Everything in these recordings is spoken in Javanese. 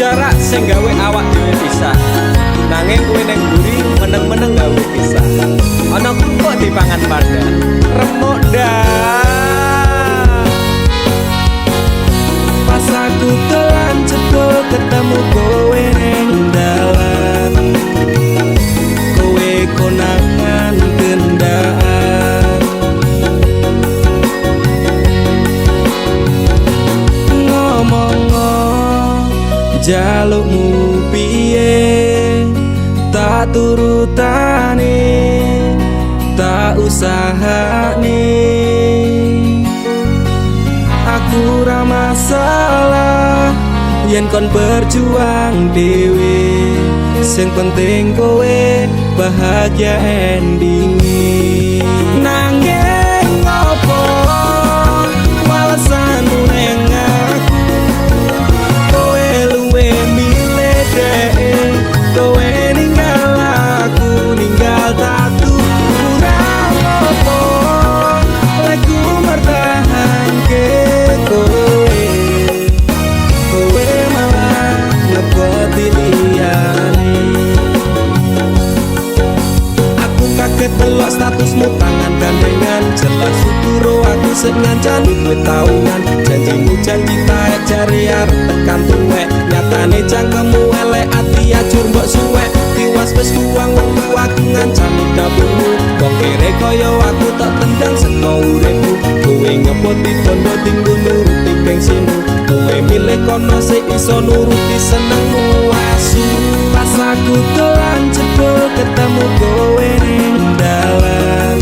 jarak sing gawe awak dhewe pisah. Nanging kowe ning mburi meneng-meneng gawe pisah. Ana kok dipangan pada remuk dah. Pas aku telan cebol ketemu kowe ning dalan, kowe konangan kendaan. Ngomong jalukmu piye tak turutane, tak usahane. Aku ra masalah yen kon berjuang dhewe, sing penting kowe bahagia endinge. Nanging ngopo walesanmu ning aku, kowe luwe milih dhek, kowe ninggal aku ninggal tatu. Kurang apa lek ku mertahanke kowe, kowe malah ngeboti liyane. Aku kaget delok statusmu tangan gandengan, jelas uturo aku sing ngancani kowe tahunan. Janjimu janji taek jare arep tekan tuwek, nyatane cangkemmu elek ati ajur mbok suwek. Tiwas wis kuwang wong aku ngancani dapurmu, wong kere kaya aku tak tendang saka uripmu. Kowe ngepoti bondo tinggo nuruti gengsimu, kowe milih kono sik iso nuruti senengmu asu. Pas aku telan jebol ketemu kowe ning dalan,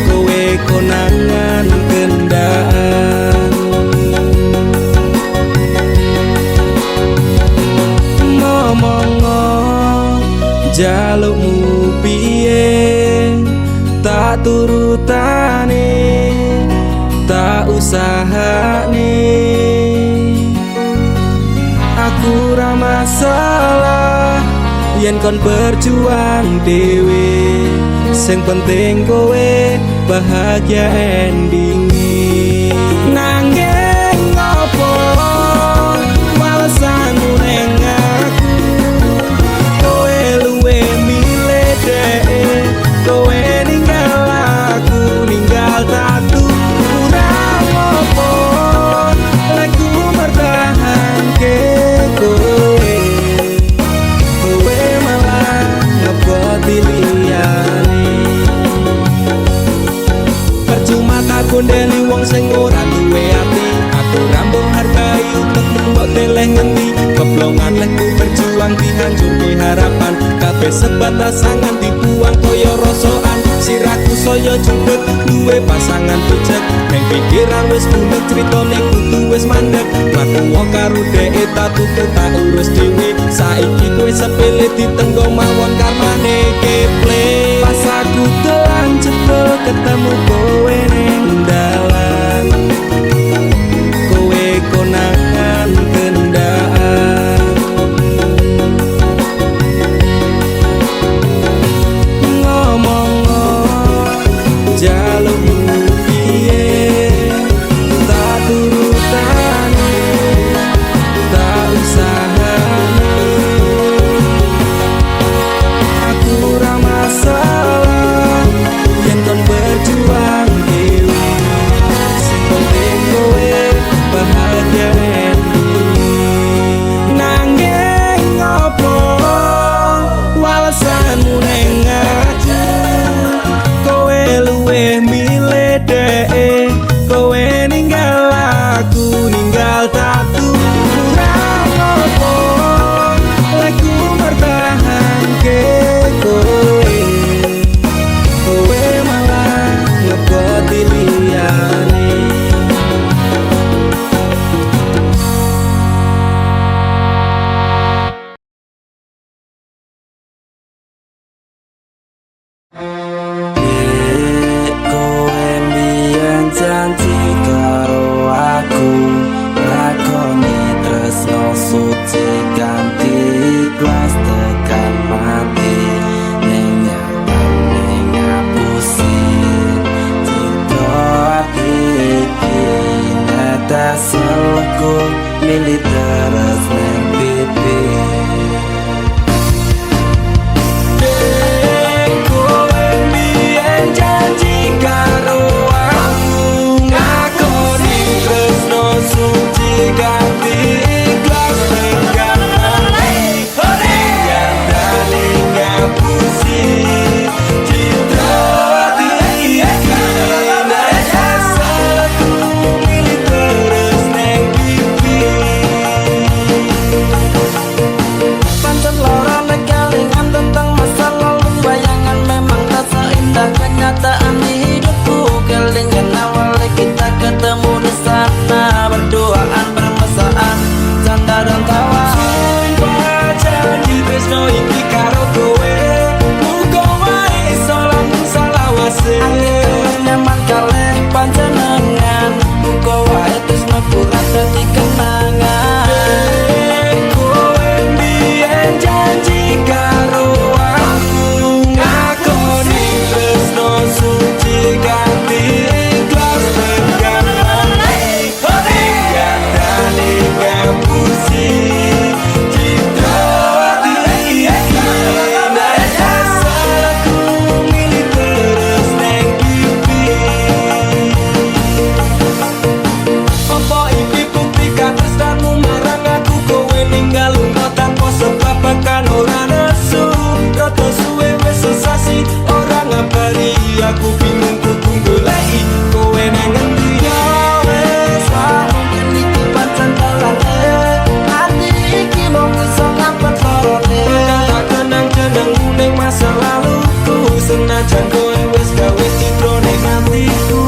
kowe konangan kendaan. Ngomong jalukmu piye tak turutane, tak usahane. Aku ra masalah yen kon berjuang dhewe, sing penting kowe bahagia endinge. Nanging ngopo walesanmu ning aku, kowe luwe milih dhek, kowe ninggal aku ninggal tatu. Kurang apa lek ku mertahanke kowe, kowe malah ngeboti liyane. Percuma tak gondeli wong sing ora duwe ati, aku rambo hargai utekmu mbok teleh ngendi. Keblongan lek ku berjuang dihancurke harapan, kabeh sebatas angan dibuang kaya rosokan. Siraku saya jundut duwe pasangan pijak, ning pikiran wis bunek critane kudu wis mandek. Laku wong karo dhek tak tutup tak urus dhewe, saiki kowe sepele ditenggo mawon karmane keple. Pas aku telan jebol ketemu kowe ning dalan, kowe konangan kendaan. Ngomong jalukmu piye tak turutane, tak usahane. Aku ra masalah yen kon berjuang masalahku militer neng pipi. Kowe mbiyen janji karo aku ngakoni tresno suci ganti ikhlas tekan mati nyatane ngapusi cinta hati iki nek asalku milih terus neng pipi. Pancen lara nek kelingan tentang masa lalu, bayangan memang tak seindah kenyataan di hidupku. Kelingan awal kita ketemu di sana, berduaan bermesraan, canda dan tawa. Sumpah janji tresno iki karo kowe, muga wae iso langsung salawase. Angin nyaman kalih panjenengan, muga wae tresno kurang dadi kenangan. Kowe mbiyen janji karo aku ngakoni tresno suci ganti ikhlas tekan mati nyatane ngapusi cinta hati iki nek asalku milih terus neng pipi. Apa iki bukti katresnanmu marang aku? Kowe ninggal lunga tanpa sebab bahkan ora nesu. Rada suwe wis sesasi ora ngabari aku, bingung kudu goleki kowe nang ngendi. Ya wes mungkin iki pancen dalane, hati iki mung iso ngapet lorone. Tak kenang-kenangmu ning masa laluku, senajan kowe wis gawe citra ning atiku.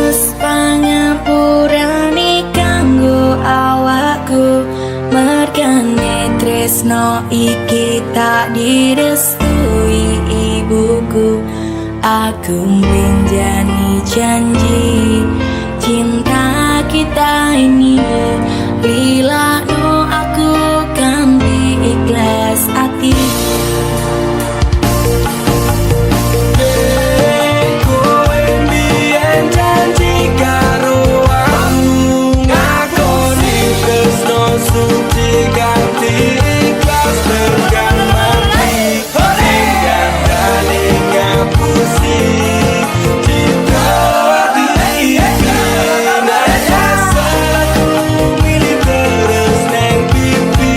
Mas pangapurane kanggo awakku, mergane tresno iki tak direstui ibuku. Aku menjani janji cinta kita ini, lila no aku ganti ikhlas hati. Kowe mbiyen janji karo aku ngakoni tresno suci ganti ikhlas tekan mati nyatane ngapusi cinta hati iki nek asalku milih terus neng pipi.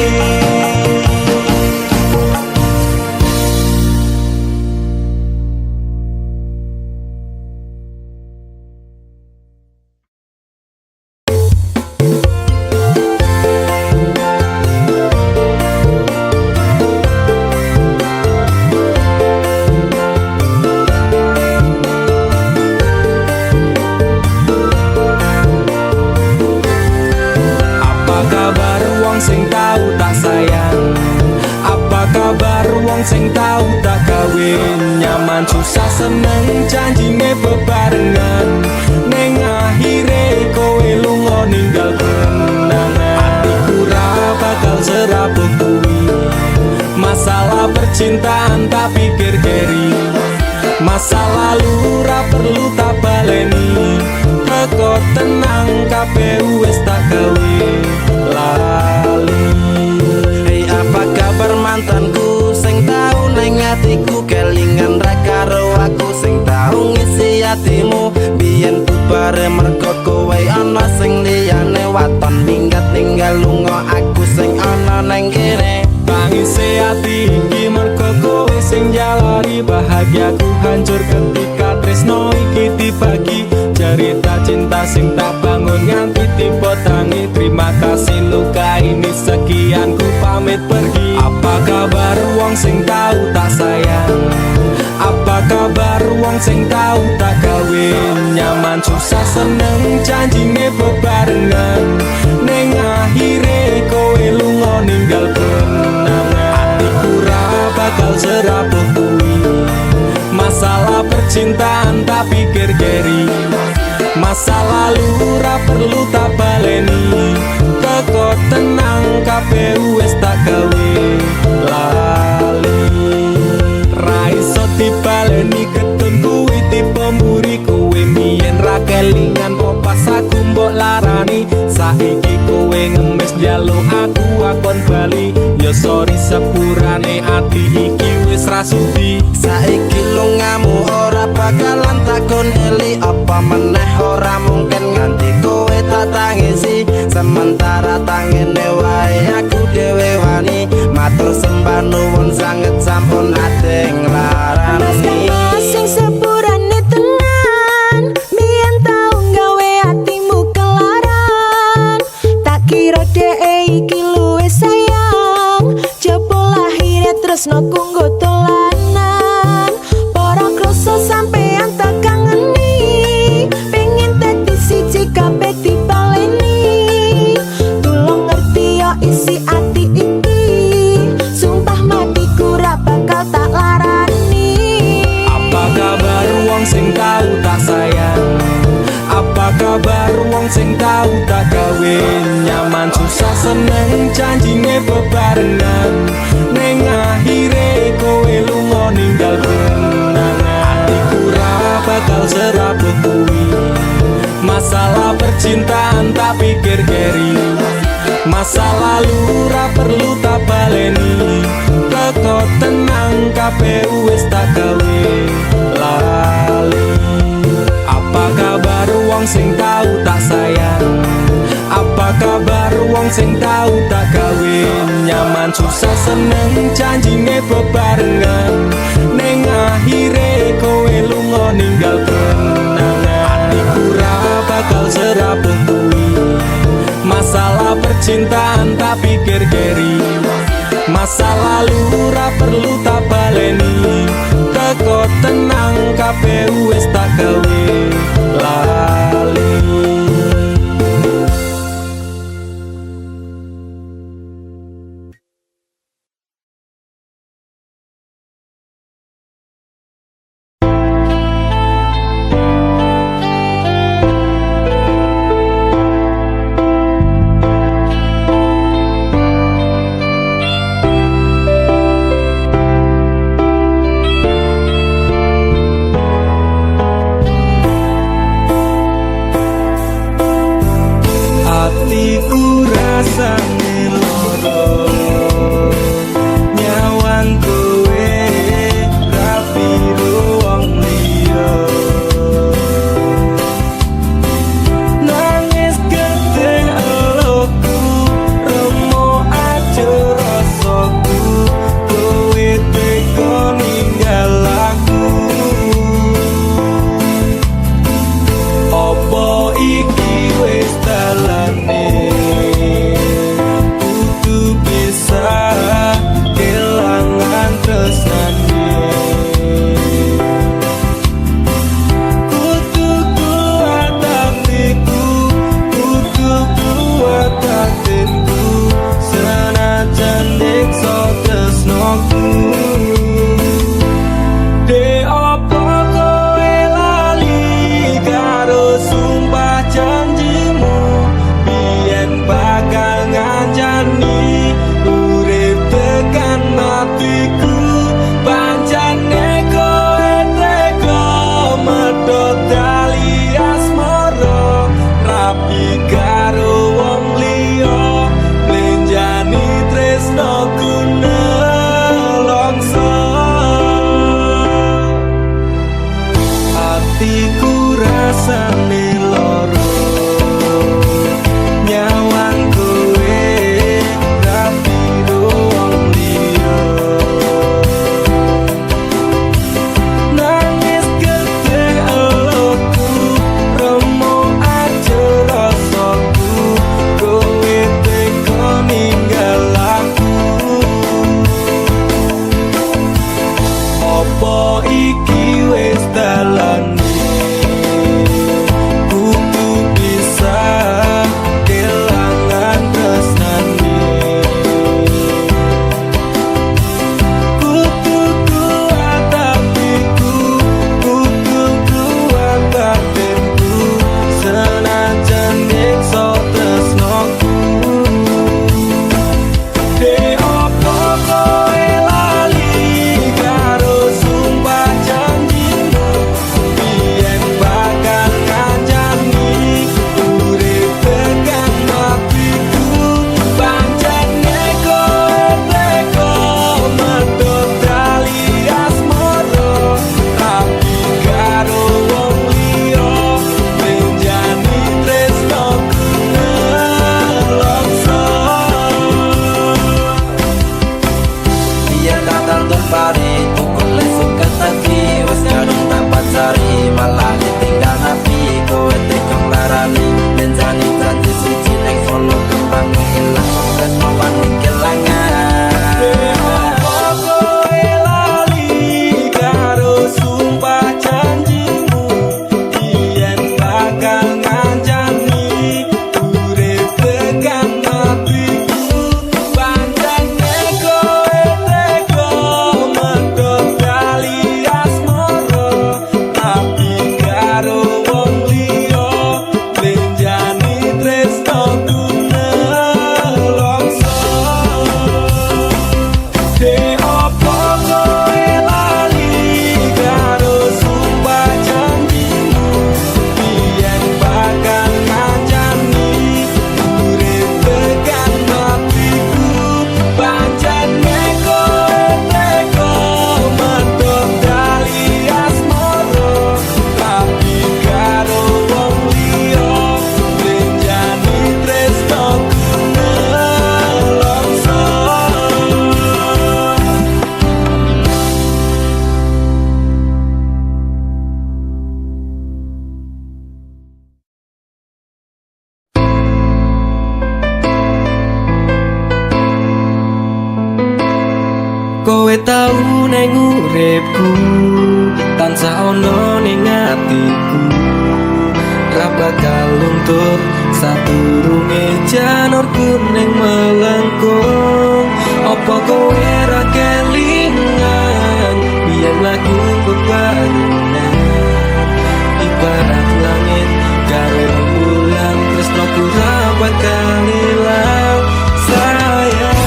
Apa kabar wong sing tau tak sayang? Apa kabar wong sing tau tak kawin? Nyaman susah seneng janjine bebarengan, ning akhire kowe lunga ninggal kenangan. Atiku ra bakal serapuh kuwi, masalah percintaan tak pikir keri. Masa lalu ra perlu tak baleni, teko tenang kabeh wis tak gawe lali. Hei apa kabar mantanku sing tau neng atiku, kelingan ra karo aku sing tau ngisi atimu. Biyen bubare mergo kowe ana sing liyane, waton minggat ninggal lunga aku sing ana neng kene. Tangise ati iki mergo kowe sing jalari bahagiaku hancur ketika tresno iki dibagi. Cerita cinta sing tak bangun nganti tiba tangi. Terima kasih luka ini sekian ku pamit pergi. Apa kabar wong sing tau tak sayang? Apa kabar wong sing tau tak kawin? Nyaman susah seneng janjine bebarengan, ning akhire kowe lunga ninggal kenangan. Atiku ra bakal serapuh kuwi, masalah percintaan tak pikir keri. Masa lalu ra perlu tak baleni, teko tenang kabeh wis tak gawe lali. Ra iso dibaleni ketun kuwi tipe mburi kowe mbiyen ra kelingan po pas aku mbok larani. saiki kowe ngemis njaluk aku akon bali. Ya sorry sepurane ati iki wis rasudi. Saiki lungamu ora bakalan takon eli, apa meneh ora mungkin nganti kowe tak tangisi. Sementara tangene wae aku dhewe wani, matur sembah nuwun sanget sampun ate nglarani. Sing sepurane tenan, biyen tau gawe atimu kelaran. Tak kira dhek iki luwih sayang, jebul lahire tresno kanggo dolanan. Para krasa sampean tak kangeni, pengin dadi siji kabeh dipaleni. Tulung ngerti yo isi ati iki, sumpah matiku ra bakal tak larani. Apa kabar wong sing tau tak sayang? Apa kabar wong sing tau tak gawe nyaman susah seneng janjine bebarengan, ning akhire kowe lunga ninggal kenangan. Atiku ra bakal serabuh kuwi, masalah percintaan tak pikir keri. Masa lalu ra perlu tak baleni, teko tenang kabeh wis tak gawe lali. Apa kabar wong sing tau tak sayang? Apa kabar wong sing tau tak gawe nyaman susah seneng janjine bebarengan, ning akhire kowe lunga ninggal kenangan. Atiku ra bakal serabuh kuwi, masalah percintaan tak pikir keri. Masa lalu ra perlu tak baleni, teko tenang kabeh wis tak gawe lali. Atiku rasane loro, nyawang kowe ra piro wong liya. Nangis gede eloku, remo aja rasaku, kowe teko ninggal aku. Apa iki wis dalane? tau neng uripku tansah ono ning atiku ra bakal luntur sadurunge janur kuning melengkung apa kowe ra kelingan biyen lagu bebarengan ibarat langit karo rembulan tresno ku ra bakal ilang sayang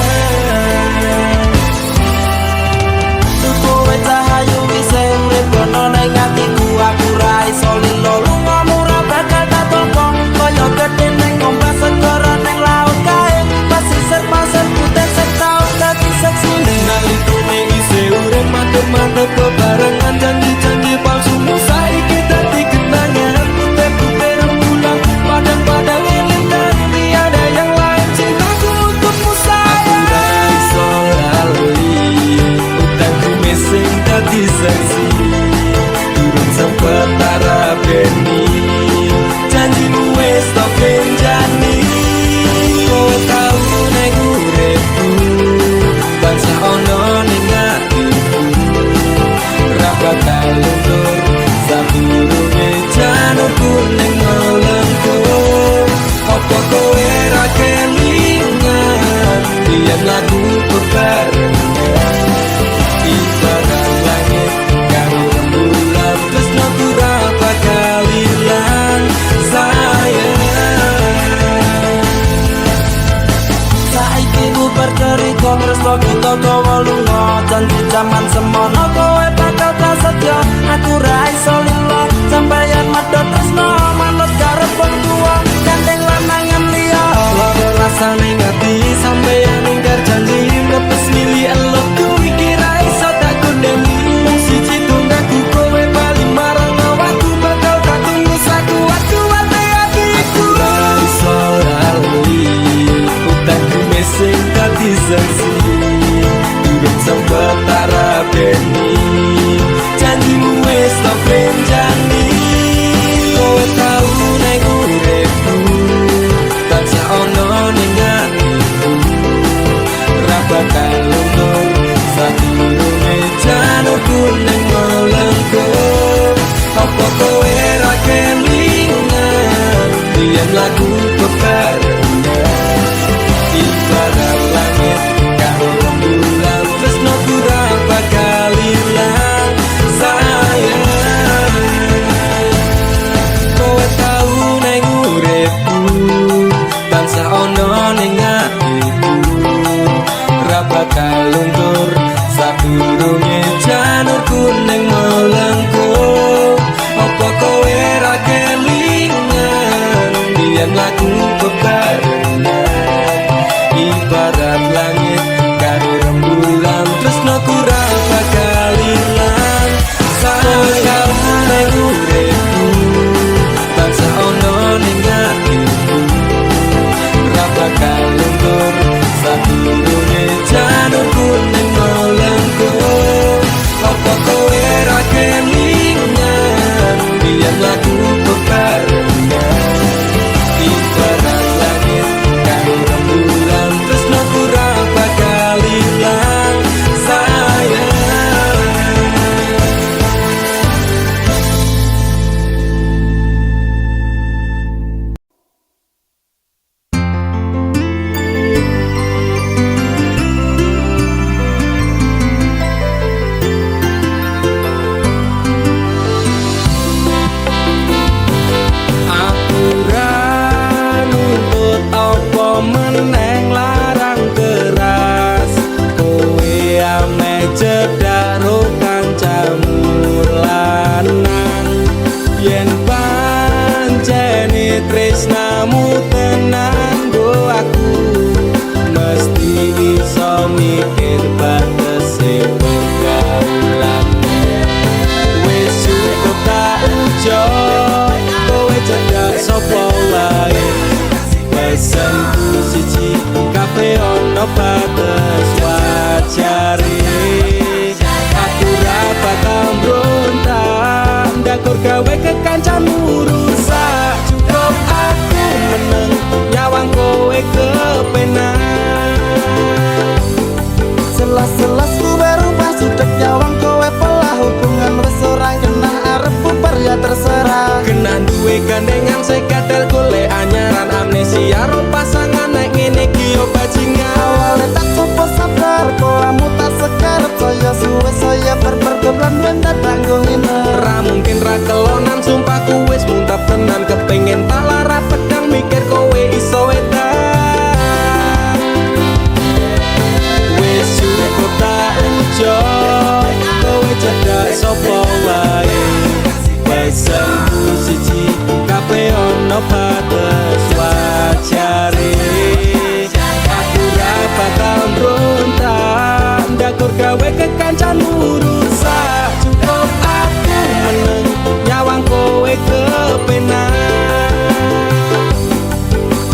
Kowe cahayu wise urip kono ning atiku aku ra iso lilo lunga murah bakal tak tolong kaya gedhe ning ombak segara ning laut kae pasisir pasir putih setahun dadi seksine nalikane isi urip mantep-mantep bebarengan janji-janji palsu saiki dadi kenangan putih-putih rembulan padang-padang elintang tiada yang lain cintaku untukmu sayang aku ra iso lali utangku mesing dadi saksi durung sempet tarabeni janjimu wis tak benjani kowe tau ning uripku tansah ono ning atiku ra bakal luntur sadurunge janur kuning melengkung apa kowe ra kelingan biyen lagu bebarengan ibarat langit karo rembulan tresno ku ra bakal ilang sayang saiki ku bercerita tresno kita dawa lunga janji jaman semono kowe bakal prasetyo aku ra iso lilo sampeyan medhot tresno manut karep wong tuwa gandeng lanangan liya lara rasane ngati sampeyan ingkar janji ngepes mili elokku iki ra iso tak kondeni mung siji tunggaku kowe bali marang awakku bakal tak tunggu sakuat-kuate atiku ra iso lali utangku mesing dadi saksi durung sempet tarabeni janjimu wis tak benjani kowe tau ning uripku tansah ono ning atiku ra bakal luntur sadurunge janur kuning melengkung apa kowe ra kelingan biyen lagu bebarengan ibarat langit karo rembulan tresno ku ra bakal ilang sayang kowe tau ning uripku tansah ono ning atiku ra bakal luntur sadurunge janur kuning melengkung apa kowe ra kelingan biyen lagu bebarengan ibarat langit karo rembulan tresno ku ra bakal ilang sayang ning uripku tansah ono ning atiku ra bakal luntur sadurunge janur kuning melengkung apa kowe ra kelingan biyen lagu bebarengan ibarat langit karo rembulan tresno ku ra bakal ilang sayang aku ra nuntut apa meneng larang keras kowe ame cedak ro kancamu lanang yen pancene tresnamu tenan go aku mesti iso mikir batese pergaulan wis cukup tak ucap kowe cedak sapa wae pesenku siji kafe ono batas wajare aku ra bakal mbrontak ndakur gawe kekancamu rusak cukup aku meneng nyawang kowe kepenak selas-selas ku baru pas sudek nyawang kowe pelah hubungan wis ora kena arep bubar ya terserah. Kena duwe gandengan sekadel golek anyaran amnesia ro pasangan nek ngene iki yo bajingan. Awalnya tak coba sabar, kolamu tak sekarep saya suwe saya berpergelan dan tak tanggung iner. Ra mungkin ra kelonan sumpah ku wis muntap tenan kepengen tak lara pedang mikir kowe iso edan. Wis cukup tak enjoy kowe cedak sapa wae. Pesanku siji kabeh ono batas wajare. Aku ra bakal mbrontak ndakur gawe kekancanmu rusak. Cukup aku meneng nyawang kowe kepenak.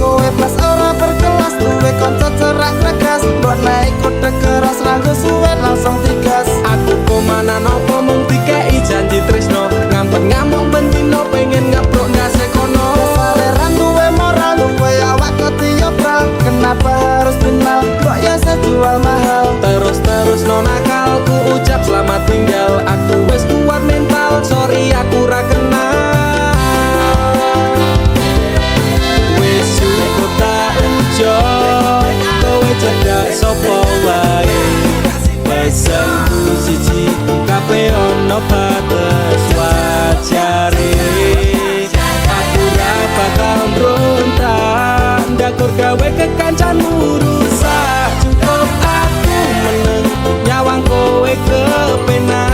Kowe pas ora berkelas duwe kanca cerak regas, buat naik kode keras ranggo suwe langsung tigas. Aku komana nopo mung dikei janji tresno, ngampet ngamuk bendino pengen ngaprok ndase kono. Saleran duwe moral duwe awak ketiopral, kenapa harus final kok ya sejual mahal. Terus no nakal ku ucap selamat tinggal. Aku wis kuat mental, sorry aku ra kenal. Wis cukup tak enjoy kowe cedak sapa wae. Pesanku siji kabeh ono batas wajare. Aku ra bakal mbrontak ndakur gawe kekancanmu rusak. Cukup aku meneng nyawang kowe kepenak.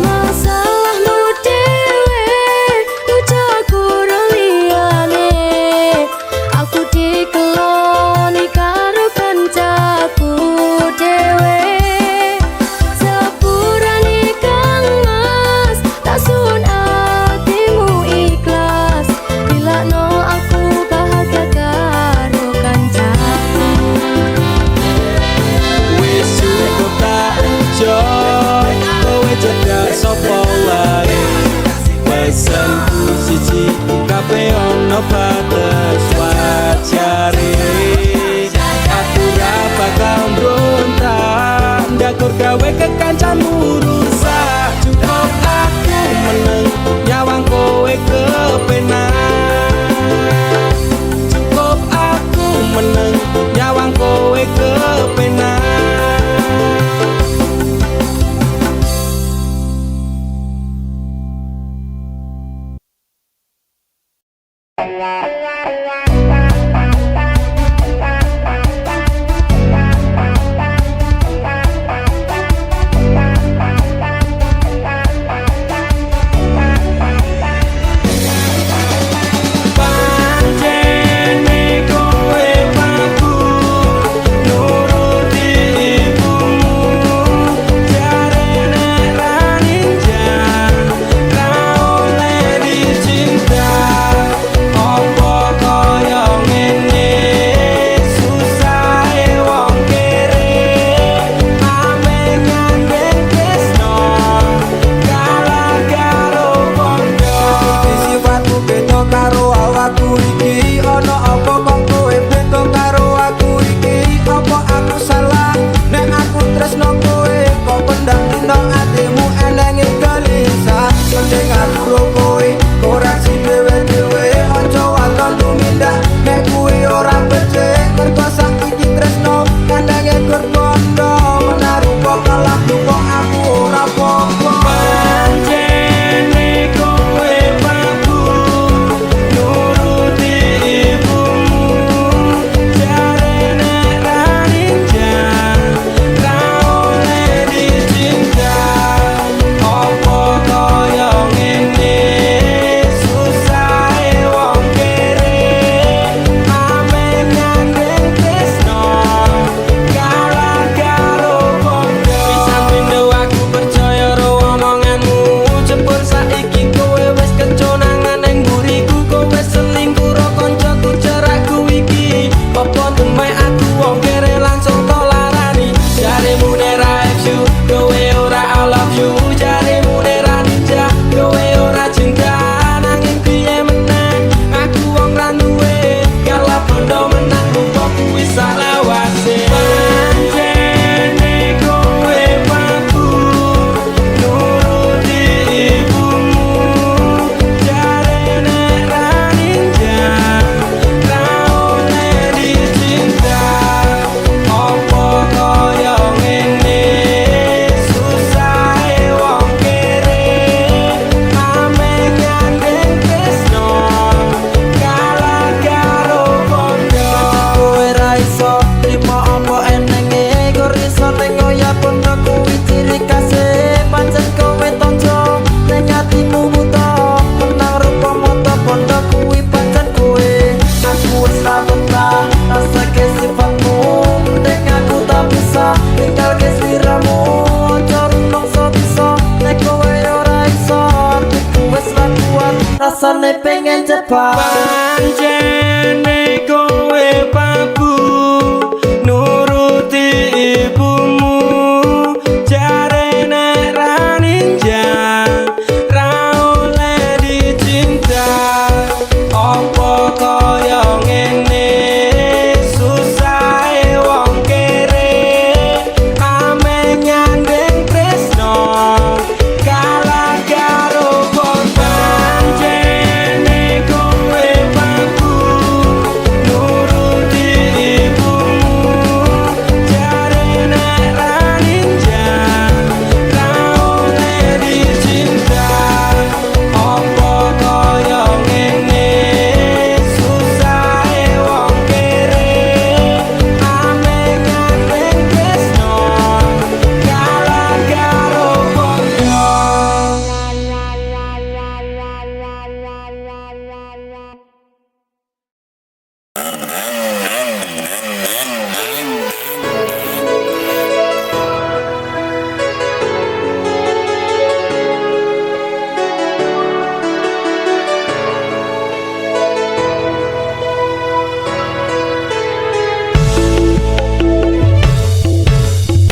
Masalahmu dewe ujaku liyane. Aku dikeloni karo kancaku dewe. Sepurane Kang Mas tak sun atimu ikhlas. Dilakno aku bahagia karo kancaku. rasane pengen cepat. Pancene kowe pabu nuruti ibumu, jare nek ra ninja ra oleh dicinta. Apa kaya ngene susahe wong kere, ame nyandeng tresno kalah karo korban. Pancene kowe pabu nuruti ibumu, jare nek ra ninja ra oleh dicinta. Apa kaya ngene susahe wong kere, ame nyandeng tresno kalah karo bondo.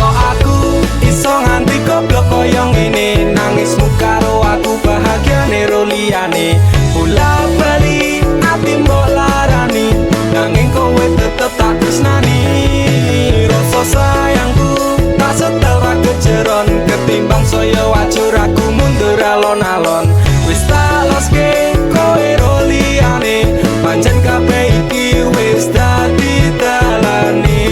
Kok aku iso nganti goblok koyo ngene, nangismu karo aku bahagiane ro liyane. Bola bali ati mbok larani, nanging kowe tetep tak tresnani. Rasa sayangku tak setel ra kejeron, ketimbang saya wajur aku mundur alon-alon. Wis tak loske kowe ro liyane, pancen kabeh iki wis dadi dalane.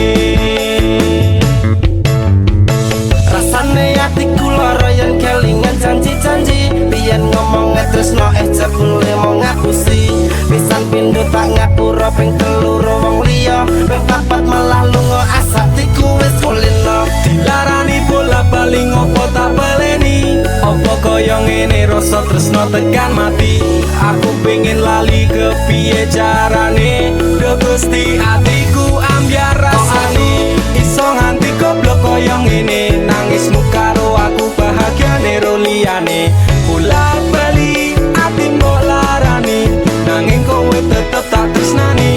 Rasane atiku lara yen kelingan janji-janji, biyen ngomong tresno jebule mau ngapusi. Pisan pindho tak ngapura ping telu wong liya, ping papat malah lunga asatiku wis kulino. Dilarani bola bali ngopo tak baleni, apa kaya ngene rasa tresno tekan mati. Aku pengen lali kepiye carane, do Gusti atiku ambyar rasane. Iso nganti goblok kaya ngene, nangismu karo aku bahagiane ro liyane. Bola bali ati mbok larani, nanging kowe tetep tak tresnani.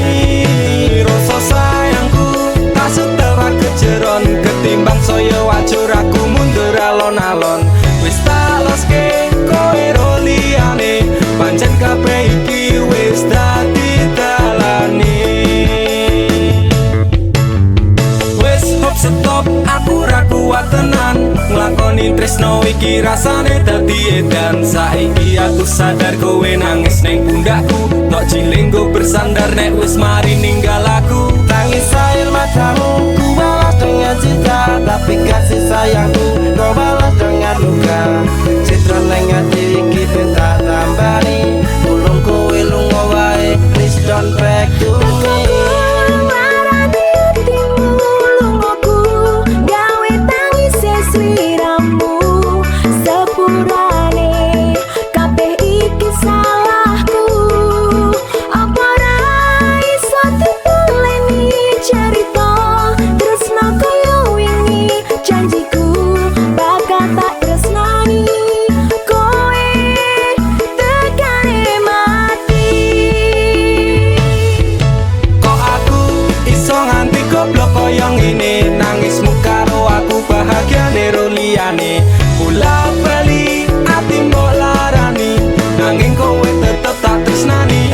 Rasa sayangku tak setel ra kejeron, ketimbang saya wajur aku mundur alon-alon. Wis tak loske kowe ro liyane, pancen kabeh iki wis dadi dalane. Wis hop stop, aku ra kuat tenan nglakoni tresno iki, rasane dadi edan. Saiki aku sadar kowe nangis ning pundakku, tok jilinggo bersandar nek wis mari ninggal aku. Tangis air matamu ku balas dengan cinta, tapi kasih sayangku kau balas dengan luka. Citra nang ati iki ben tak tambani, tulung kowe lunga wae, please don't back to me. Bola bali ati mbok larani, nanging kowe tetep tak tresnani.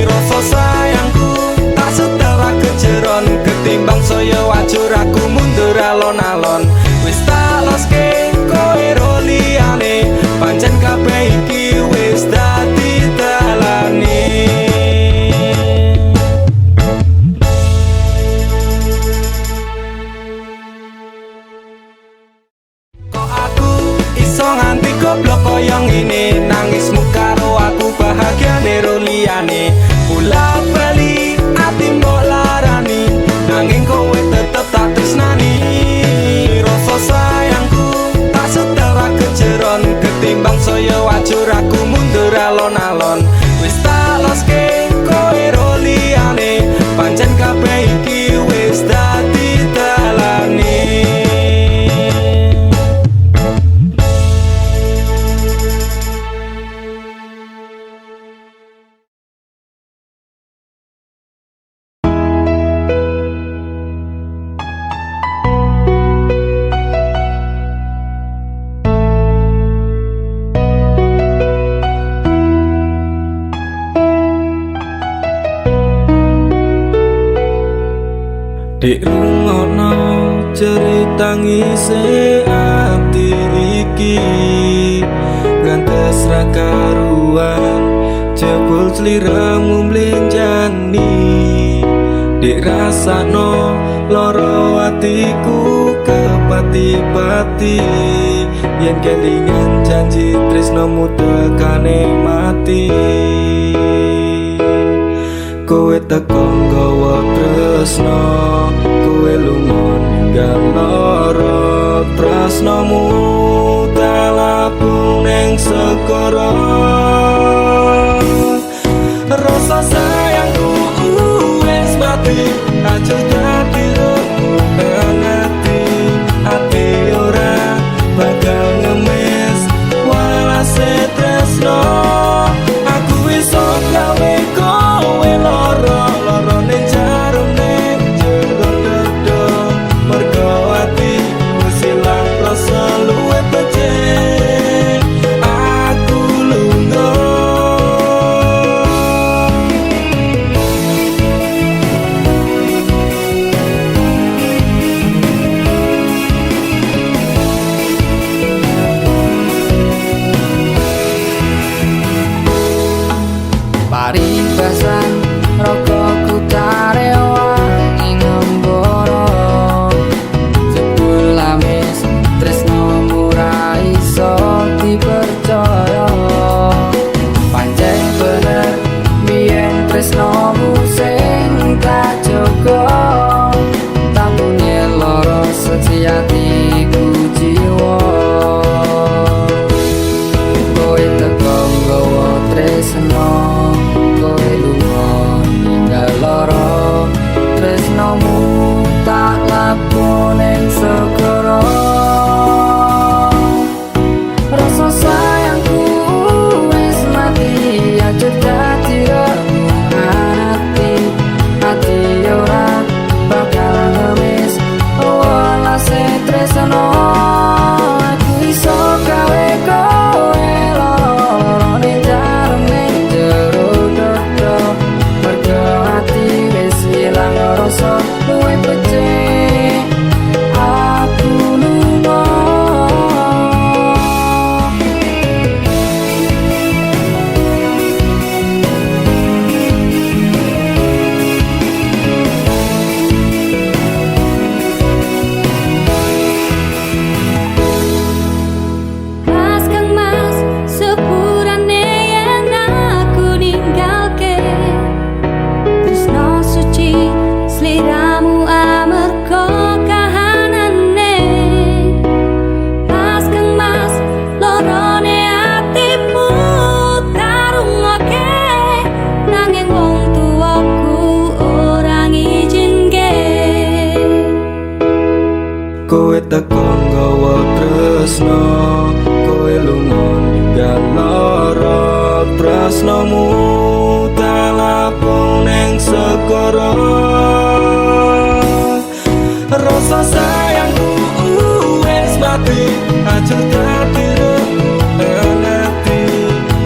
Rasa sayangku tak setel ra kejeron, ketimbang saya wajur aku mundur alon-alon. Wis tak loske kowe ro liyane, pancen kabeh iki wis dadi dalane. Nganti goblok koyo ngene, nangismu karo aku bahagiane ro liyane. Bola bali ati mbok larani, nanging kowe tetep tak tresnani. Rasa sayangku tak setel ra kejeron, ketimbang saya wajur aku mundur alon-alon. Wis tak loske kowe ro liyane, pancen kabeh iki wis dadi dalane. Dik rungokno cerita ngise ati iki ngantes ra karuan jebul sliramu mlenjani. Dik rasakno loro atiku kepati-pati yen kelingan janji tresnomu tekane mati. Kowe teko nggawa tresno, kowe lunga ninggal lara tresnomu talapung neng segara. Rasa sayangku wis mati aja dadi rembugan ati ora bakal ngemis walase tresno. Aku iso gawe kowe lara ning jarum ning jero dada mergo ati wis ilang rasa luwih becik. Aku lunga paribasan rogoku tarewa ing ngembara jebul lamis tresnomu ra iso dipercaya. Pancen bener biyen tresnomu sing tak jaga tambune lara sejatiku jiwa. Kowe teko nggawa tresno, kowe lunga ninggal lara tresnomu tak lapun ing segara. Rasa sayangku wis mati aja dadi rembugan ati ora bakal ngemis walase tresno. Aku iso gawe kowe lara ning jarum ning jero dada mergo ati wis ilang rasa luwih becik. Aku lunga Mas kang mas sepurane yen aku ninggalke tresno suci sliramu amarga kahanane. Mas kang mas lorone atimu tarungoke nanging wong tuaku ora ngizinke. kowe teko nggawa tresno, kowe lunga ninggal lara tresnomu talapung neng segara. Rasa sayangku wis mati aja dadi rembugan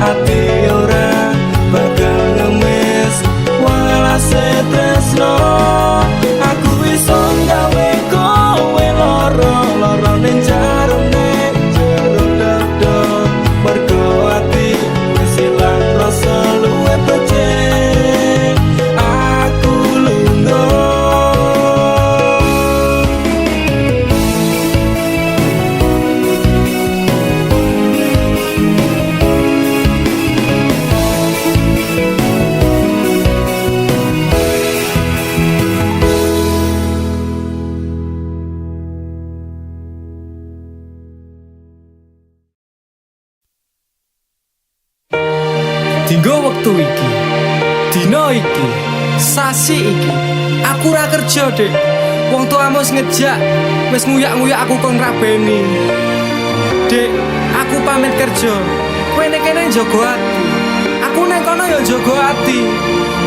ati ora bakal ngemis walase tresno. Aku iso gawe kowe lara ning jarum ning jero dada mergo ati wis ilang rasa luwih becik. Aku lunga Dinggo wektu iki, dina iki, sasi iki, aku ora kerja, Dik. Wong tuamu wis ngejak, wis nguyak-nguyak aku kon rabeni. Dik, aku pamit kerja. Kowe nek kene njaga ati. Aku nek kono ya njaga ati.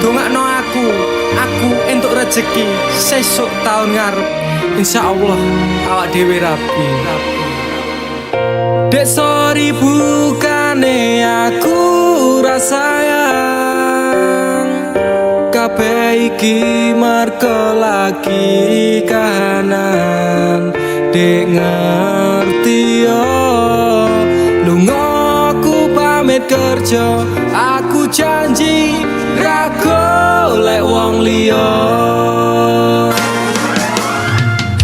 Dongakno aku entuk rezeki sesuk taun ngarep. Insyaallah awak dhewe rapi. Dek sorry bukane aku ra sayang kabeh iki marko lagi kahanan dek ngerti yo lungaku pamit kerja aku janji ra golek wong liya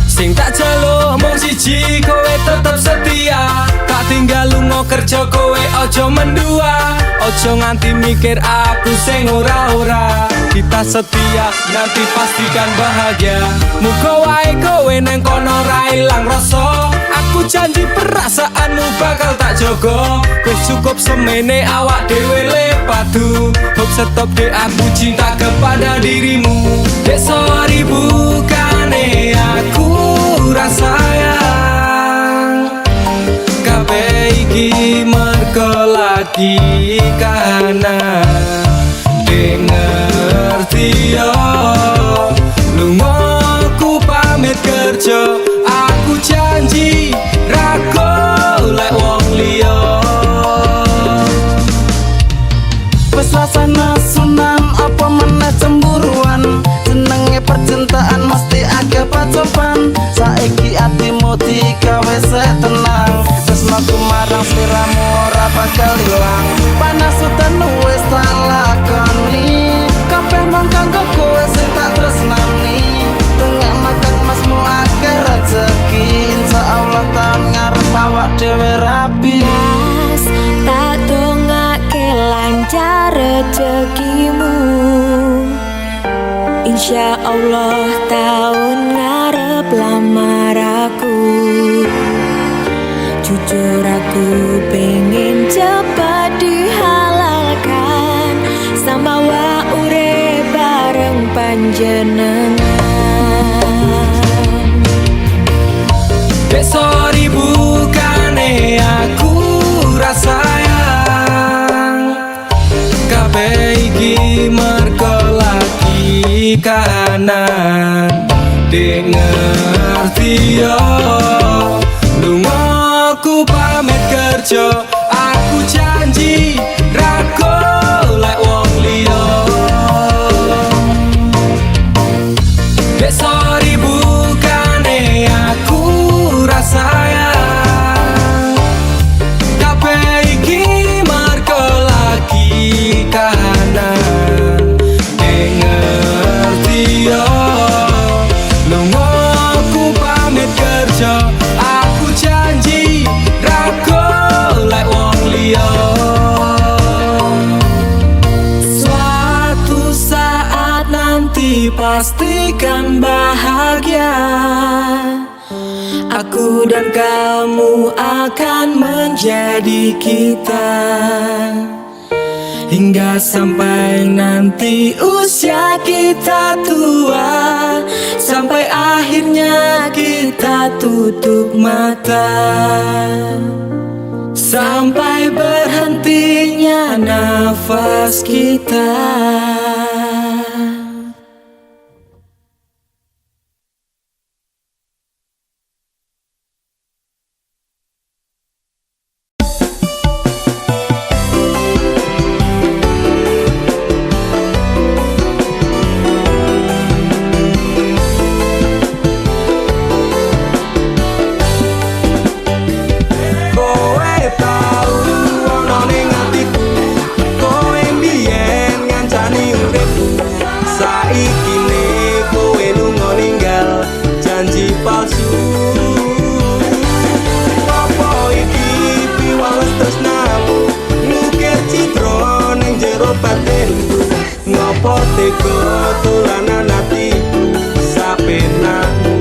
sing tak jaluk mung siji kowe tetep setia tak tinggal lunga kerja kowe ojo mendua ojo nganti mikir aku sing ora-ora kita setia nanti pastikan bahagia muga wae kowe nang kono ra ilang rasa aku janji perasaanmu bakal tak jogo wis cukup semene awak dhewe le padu hope stop dek aku cinta kepada dirimu dek sorry bukane aku rasayang kabeh iki mergo lagi kahanan dek ngerti yo lungaku pamit kerja aku janji ra golek wong liya Wes rasane sunan apa meneh cemburuan senenge percintaan mesti akeh pacoban saiki atimu digawe tenang tresnaku marang sliramu ora bakal ilang panas udan wis tak lakoni kabeh mung kanggo kowe sing tak tresnani tengah makan masmu akeh rezeki insyaallah taun ngarep awak dhewe rapi Mas, tak dongake lancar rezekimu Insya Allah tahun ngarep lamar aku Jujur aku pengen cepat dihalalkan Sama wa urip bareng panjenengan dek sorry bukane aku rasayang kabeh iki mergo lagi kahanan dek ngerti yo lungaku pamit kerja aku janji ra golek wong liya dek sorry bukane aku rasayang kabeh iki mergo lagi kahanan dek ngerti yo lungaku pamit kerja aku janji ra golek wong liya suatu saat nanti pastikan bahagia aku dan kamu akan menjadi kita hingga sampai nanti usia kita tua sampai akhirnya kita tutup mata sampai berhentinya nafas kita. Ngopo teko tulanan atiku sapenamu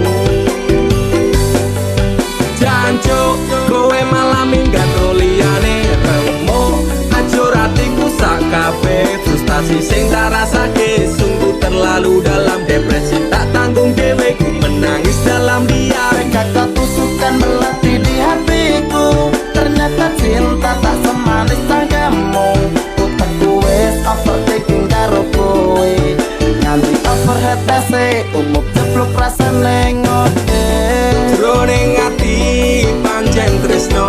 Jancuk kowe malah minggat liyane remo ajur atiku sak kabeh frustasi sing tak rasake sungguh terlalu dalam depresi tak tanggung dhewe ku menangis dalam diam kata tusukan melatih di hatiku ternyata cinta tak semanis tangamu utakku wes overthinking karo kowe nganti overhead tese umuk cepluk rasane ngode jroning ati pancen tresno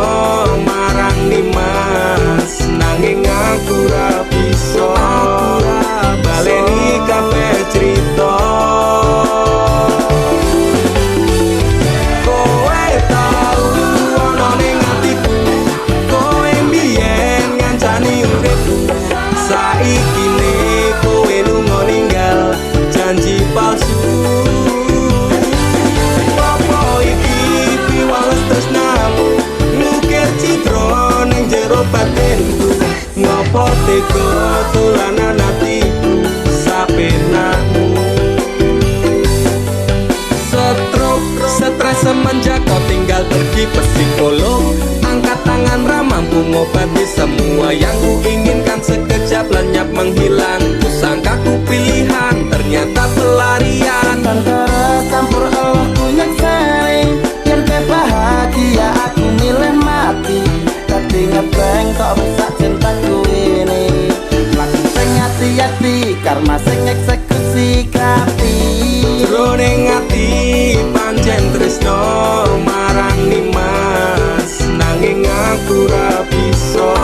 marang Nimas nanging aku ra bisa baleni kabeh cerita. Kowe tau ana ning atiku, kowe mbiyen ngancani uripku. Saiki ne kowe lunga ninggal janji palsu. Apa iki piwales tresnamu ngukir citra ning jero batinku. Ngopo tega tulanan atiku sapenamu. Stres semenjak kau tinggal pergi psikolog. Angkat tangan mampu ngobati semua yang ku inginkan. Sekejap lenyap menghilang. Kusangka ku pilihan, ternyata pelarian. Antara campur Allah ku nyekseni, yen ke bahagia aku milih mati. Tapi ngebeng kok rusak cintaku ini. Laku sing hati-hati, karma sing eksekusi kapi. Jroning ati pancen tresno marang Nimas, nanging aku ra bisa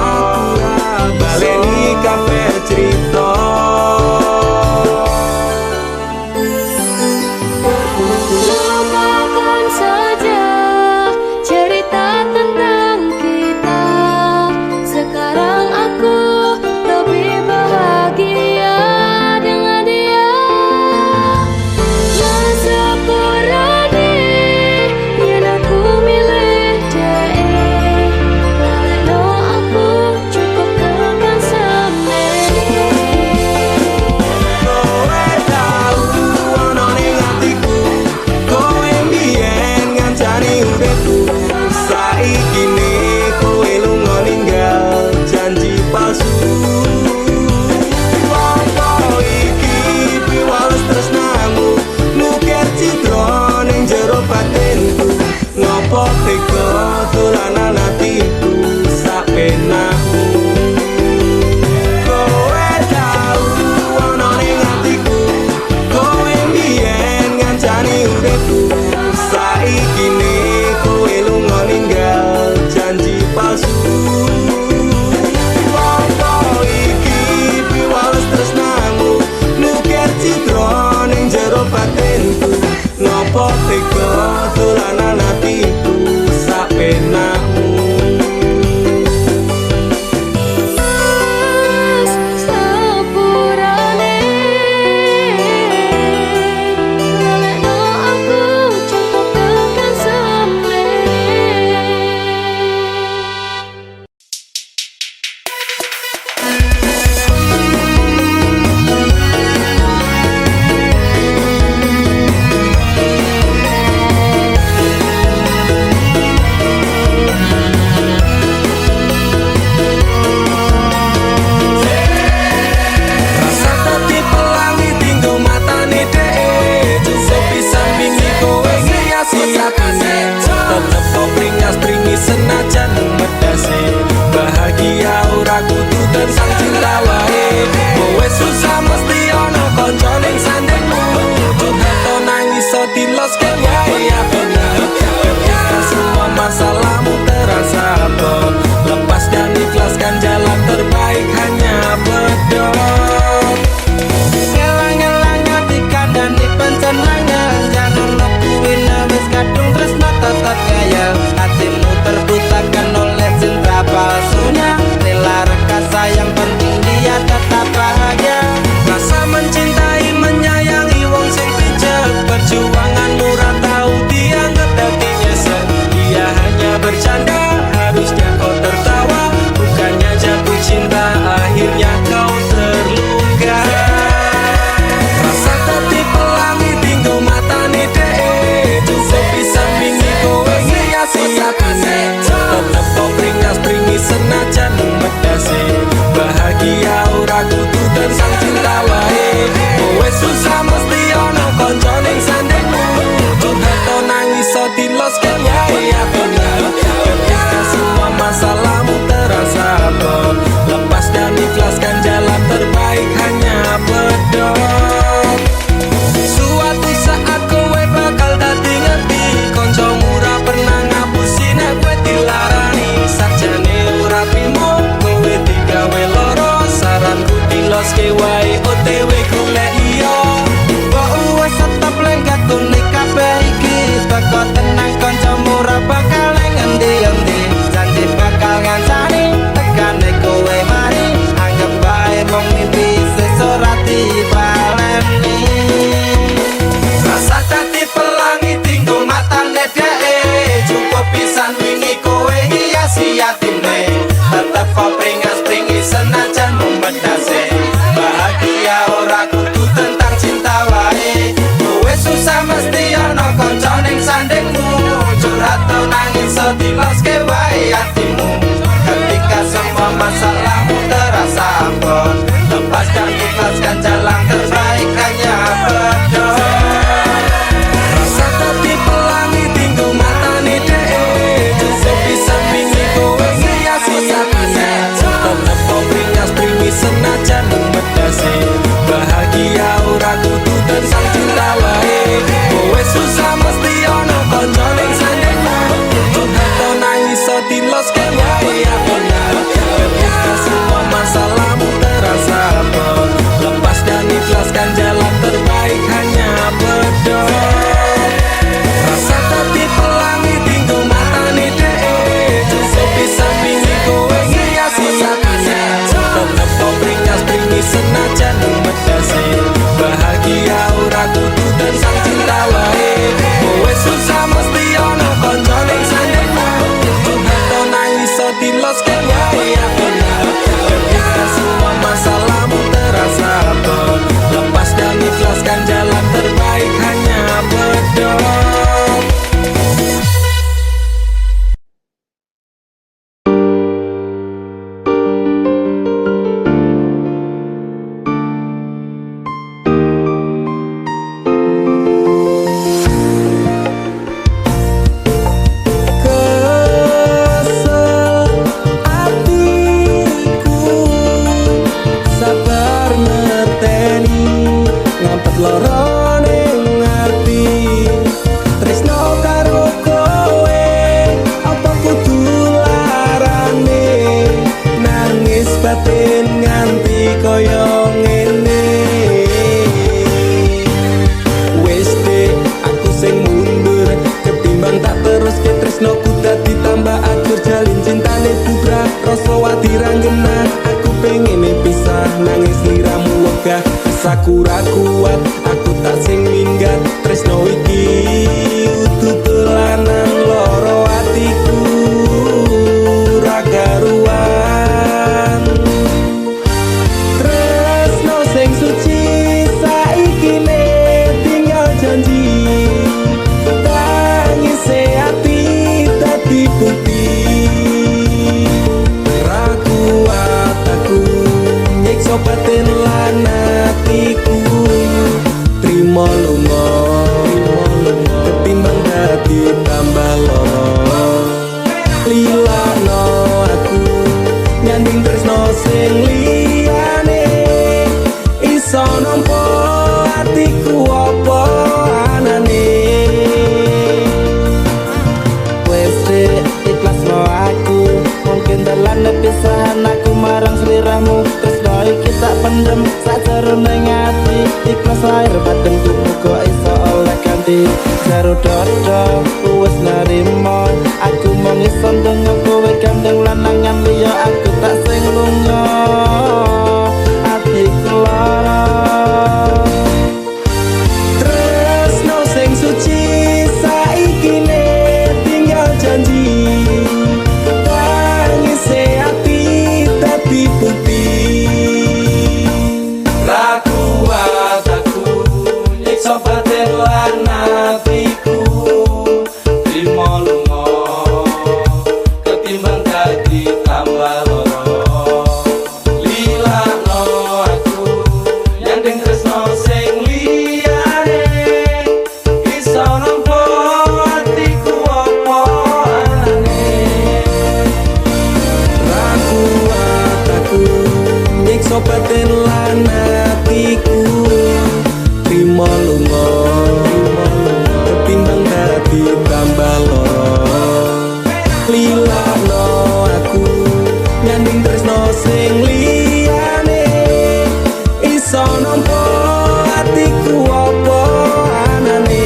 ngisi atine tetep kok pringas-pringi senajan memedase bahagia ora kudu tentang cinta wae kowe susah mesti ana kanca ning sandingmu curhat to nangis so diloske wae atimu ketika semua masalahmu terasa abot lepaskan ikhlaskan jalan terbaik hanya berdoa rasa tadi pelangi tinggal matane dhek sepi-sepingi kowe ngiasi atine tetep kok pringas-pringi senajan medase bahagia ora kudu tentang cinta wae kowe susah mesti ana kanca ning sandingmu atau nangis so diloske wae atimu ketika semua masalahmu terasa abot lepas dan ikhlaskan jalan terbaik hanya berdoa rasa tadi pelangi tinggal matane dhek sepi-sepingi kowe ngiasi atine tetep kok pringas-pringi senajan medase bahagia ora kudu tentang cinta wae kowe susah mesti ana kanca ning sandingmu atau nangis so diloske wae atimu ketika semua masalahmu terasa abot lepas dan ikhlaskan jalan terbaik hanya berdoa kesel atiku sabar ngerteni ngampet loro ning ati tresno karo kowe apa kudu larane nangis batin nganti koyo ngene wis dek aku sing mundur ketimbang tak terus ke tresnoku dadi tambah akur jalin cintane bubrah rasa wati ranggenah aku pengen pisah nangis liramu wegah sakura kuat aku tak sing minggat tresno iki udu dolanan loro atiku ra karuan tresno sing suci saiki ne tinggal janji tangis ati dadi bukti ra kuat aku nyiksa batin lan atiku trimo lunga ketimbang dadi tambah loro lilano aku nyanding tresno sing liyane iso nampa atiku apa anane wes ikhlas no aku mungkin dalan pisahan aku marang sliramu tresno iki tak pendem sajroning ati ikhlas air batinku muga iso oleh ganti karo dodo wis narimo aku mung iso ndonga kowe gandeng lanangan liya aku tak sing lunga atiku lara tresno sing suci saiki ne tinggal janji tangis ati dadi bukti ra kuat aku nyiksa batin lan atiku trimo lunga ketimbang dadi tambah loro lilano aku nyanding tresno sing liyane iso nampa atiku apa anane ra kuat aku nyiksa batin lan atiku trimo lunga ketimbang dadi tambah loro lilano aku nyanding tresno sing liyane iso nampa atiku apa anane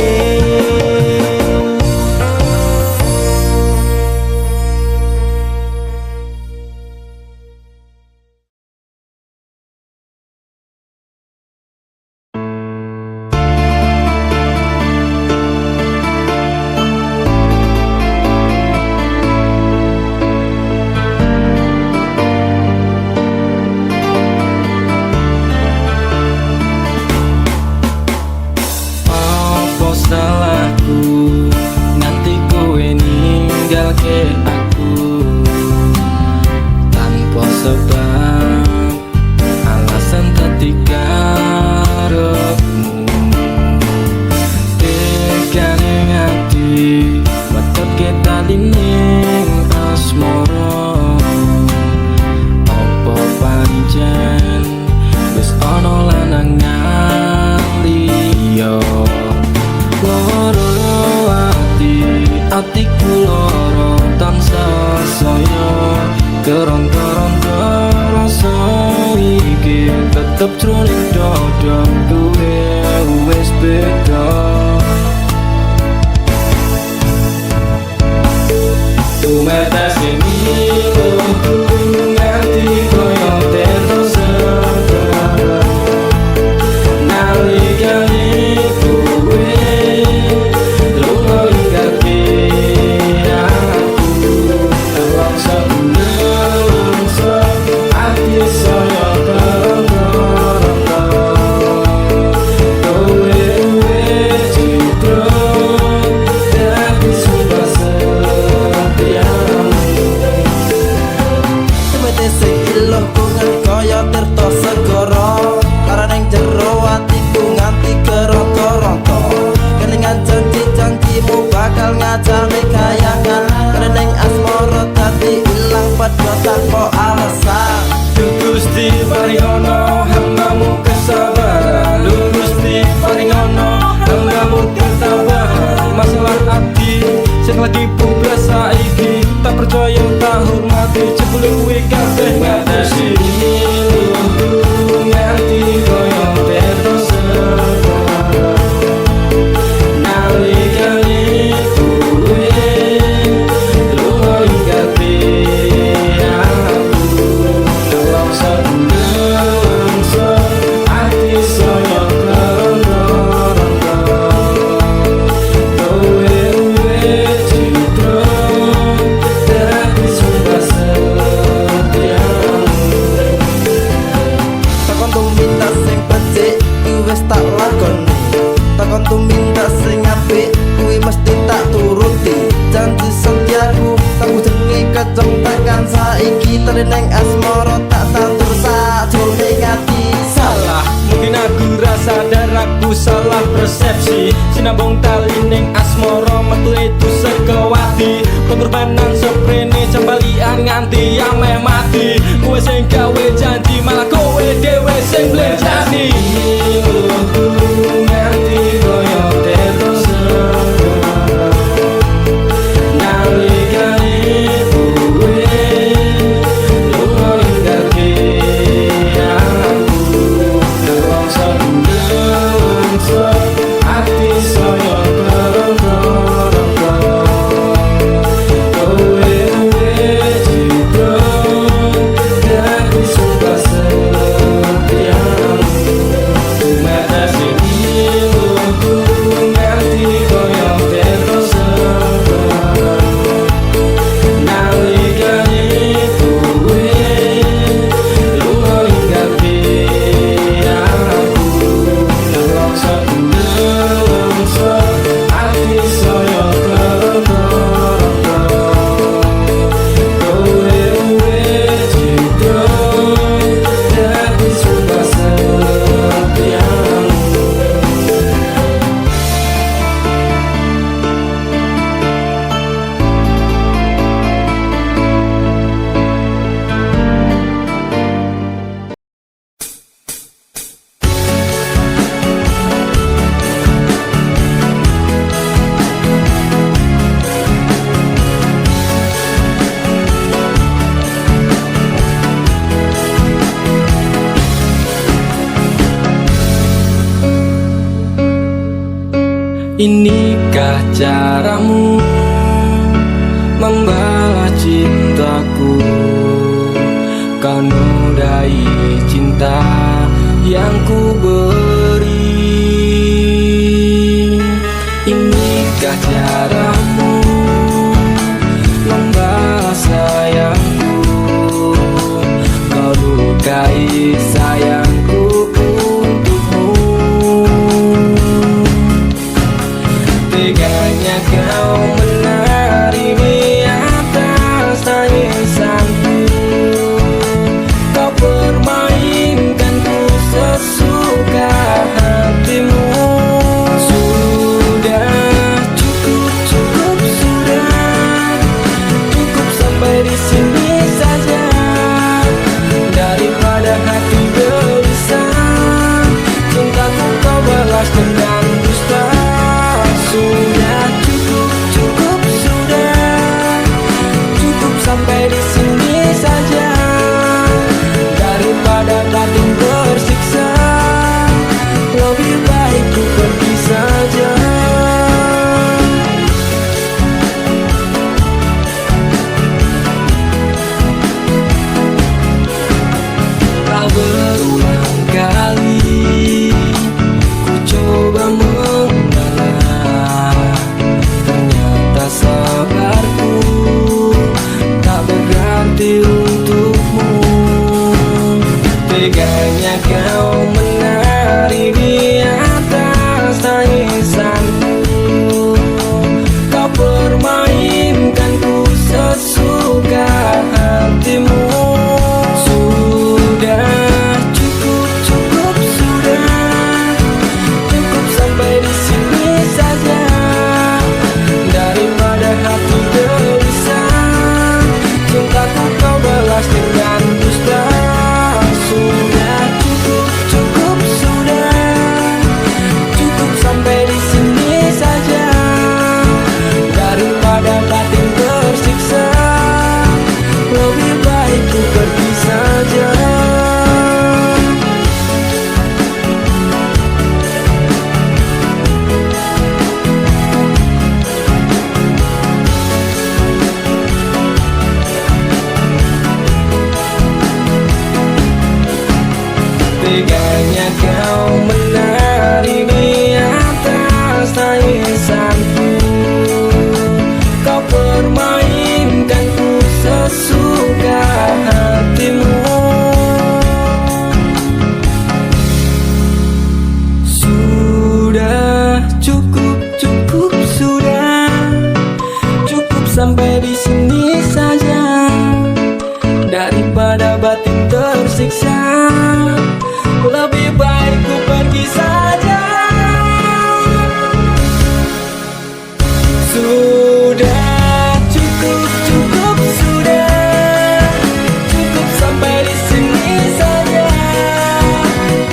atiku loro tansah saya keronta-ronta rasa iki tetep jroning dadaku wis beda Tumetes ini nganti koyo terus nalikane kowe lunga ingkati aku langsa ati saya terang-terang kowe wis citra dadi sumpah setiamu Tumetes iloh kungan kaya tirta segara Karaneng jero atiku nganti keronto-ronto Kelingan janji-janjimu bakal ngajane kayangan Karaneng asmara dadi ilang padha tanpa alasan Gusti paringono hambamu kesabaran Gusti paringono hambamu kesabaran Masalah ati sing lagi bublas saiki tak percaya tak hormati jebule kuwi kabeh ngatesi nganti koyo terus nalikane kowe lunga ingkati aku langsa ati saya keronta-ronta kowe wis citra dadi sumpah setiamu Takon tuminta sing becik kuwi wis tak lakoni Takon tuminta sing apik kuwi mesti tak turuti Janji setiaku tak jenenge kecem tekan saiki Tereneng asmara tak tandur sajroning ati salah mungkin aku rasa sadar aku salah persepsi sinambung tali ning asmara metu itu sekewati pengorbanan seprene jambalian nganti ameh mati kowe sing gawe janji malah kowe dhewe sing blenjani nganti koyo terus nalikane kowe lunga ingkati ati saya keronta-ronta kowe wis citra dadi sumpah setiamu tumetes ilmuku nganti koyo terus nalikane kowe lunga ingkati ati saya keronta-ronta kowe wis citra dadi sumpah setiamu Inikah caramu membalas cintaku Kau nodai cinta yang ku beri Inikah caramu membalas sayangku Kau lukai sayangku untukmu Teganya kau menarimi atas tangisanku Kau permainkanku sesuka baik ku pergi saja. Tak berulang kali ku coba mengalah, ternyata sabarku tak berarti untukmu. Teganya kau menari di atas tangisanku, kau permainkanku sesuka hatimu. Sudah cukup, cukup sudah, cukup sampai di sini saja. Daripada hati gelisah, cintaku kau balas dengan dusta. Sudah cukup, cukup sudah, cukup sampai di sini saja. Daripada batin tersiksa, lebih baik ku pergi saja. Teganya kau menari di atas tangisanku, kau permainkanku sesuka hatimu. Sudah cukup, cukup sudah, cukup sampai di sini saja. Daripada batin tersiksa, lebih baik ku pergi saja. Sudah cukup, cukup sudah, cukup sampai di sini saja.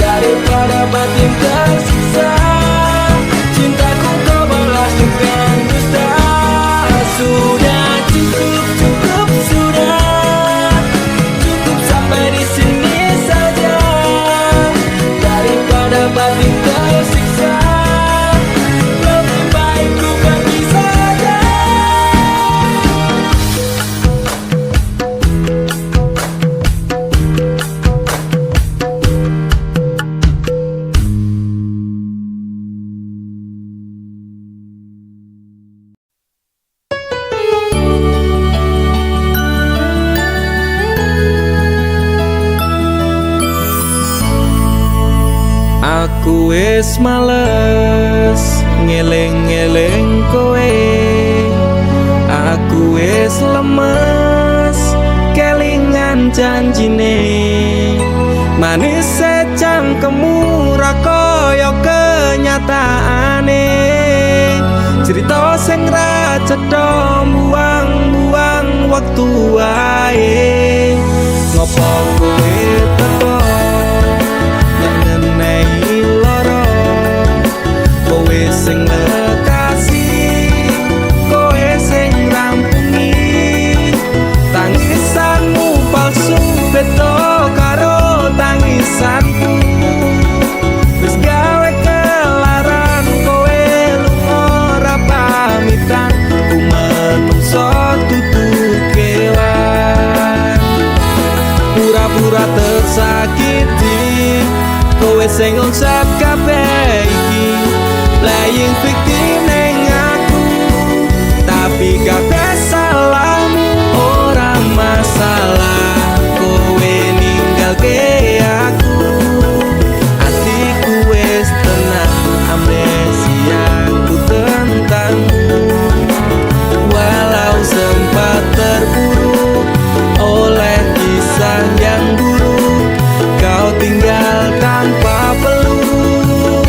Daripada batin tersiksa, cintaku kau balas dengan dusta. Sudah cukup, cukup sudah, cukup sampai di sini saja. Daripada batin tersiksa, lebih baik ku pergi saja. Aku wis males ngeleng-ngeleng kowe, aku wis lemes kelingan janjine. Manis secangkemmu ra kaya kenyataane, cerita sing ra cetha buang-buang waktu wae. Ngopo kowe teko ngenei loro, kowe sing lekasi, kowe sing rampungi. Tangisanmu palsu beda karo tangisanku, wis gawe kelaran kowe lunga ora pamitan. Ku menungso dudu kewan, pura-pura tersakiti, kowe sing ngonsep kabeh iki. Playing victim ning aku, tapi kabeh salahmu. Ora masalah kowe ninggalke aku, atiku wis tenang amnesia ku tentangmu. Walau sempat terpuruk oleh kisah yang buruk, kau tinggal tanpa peluk.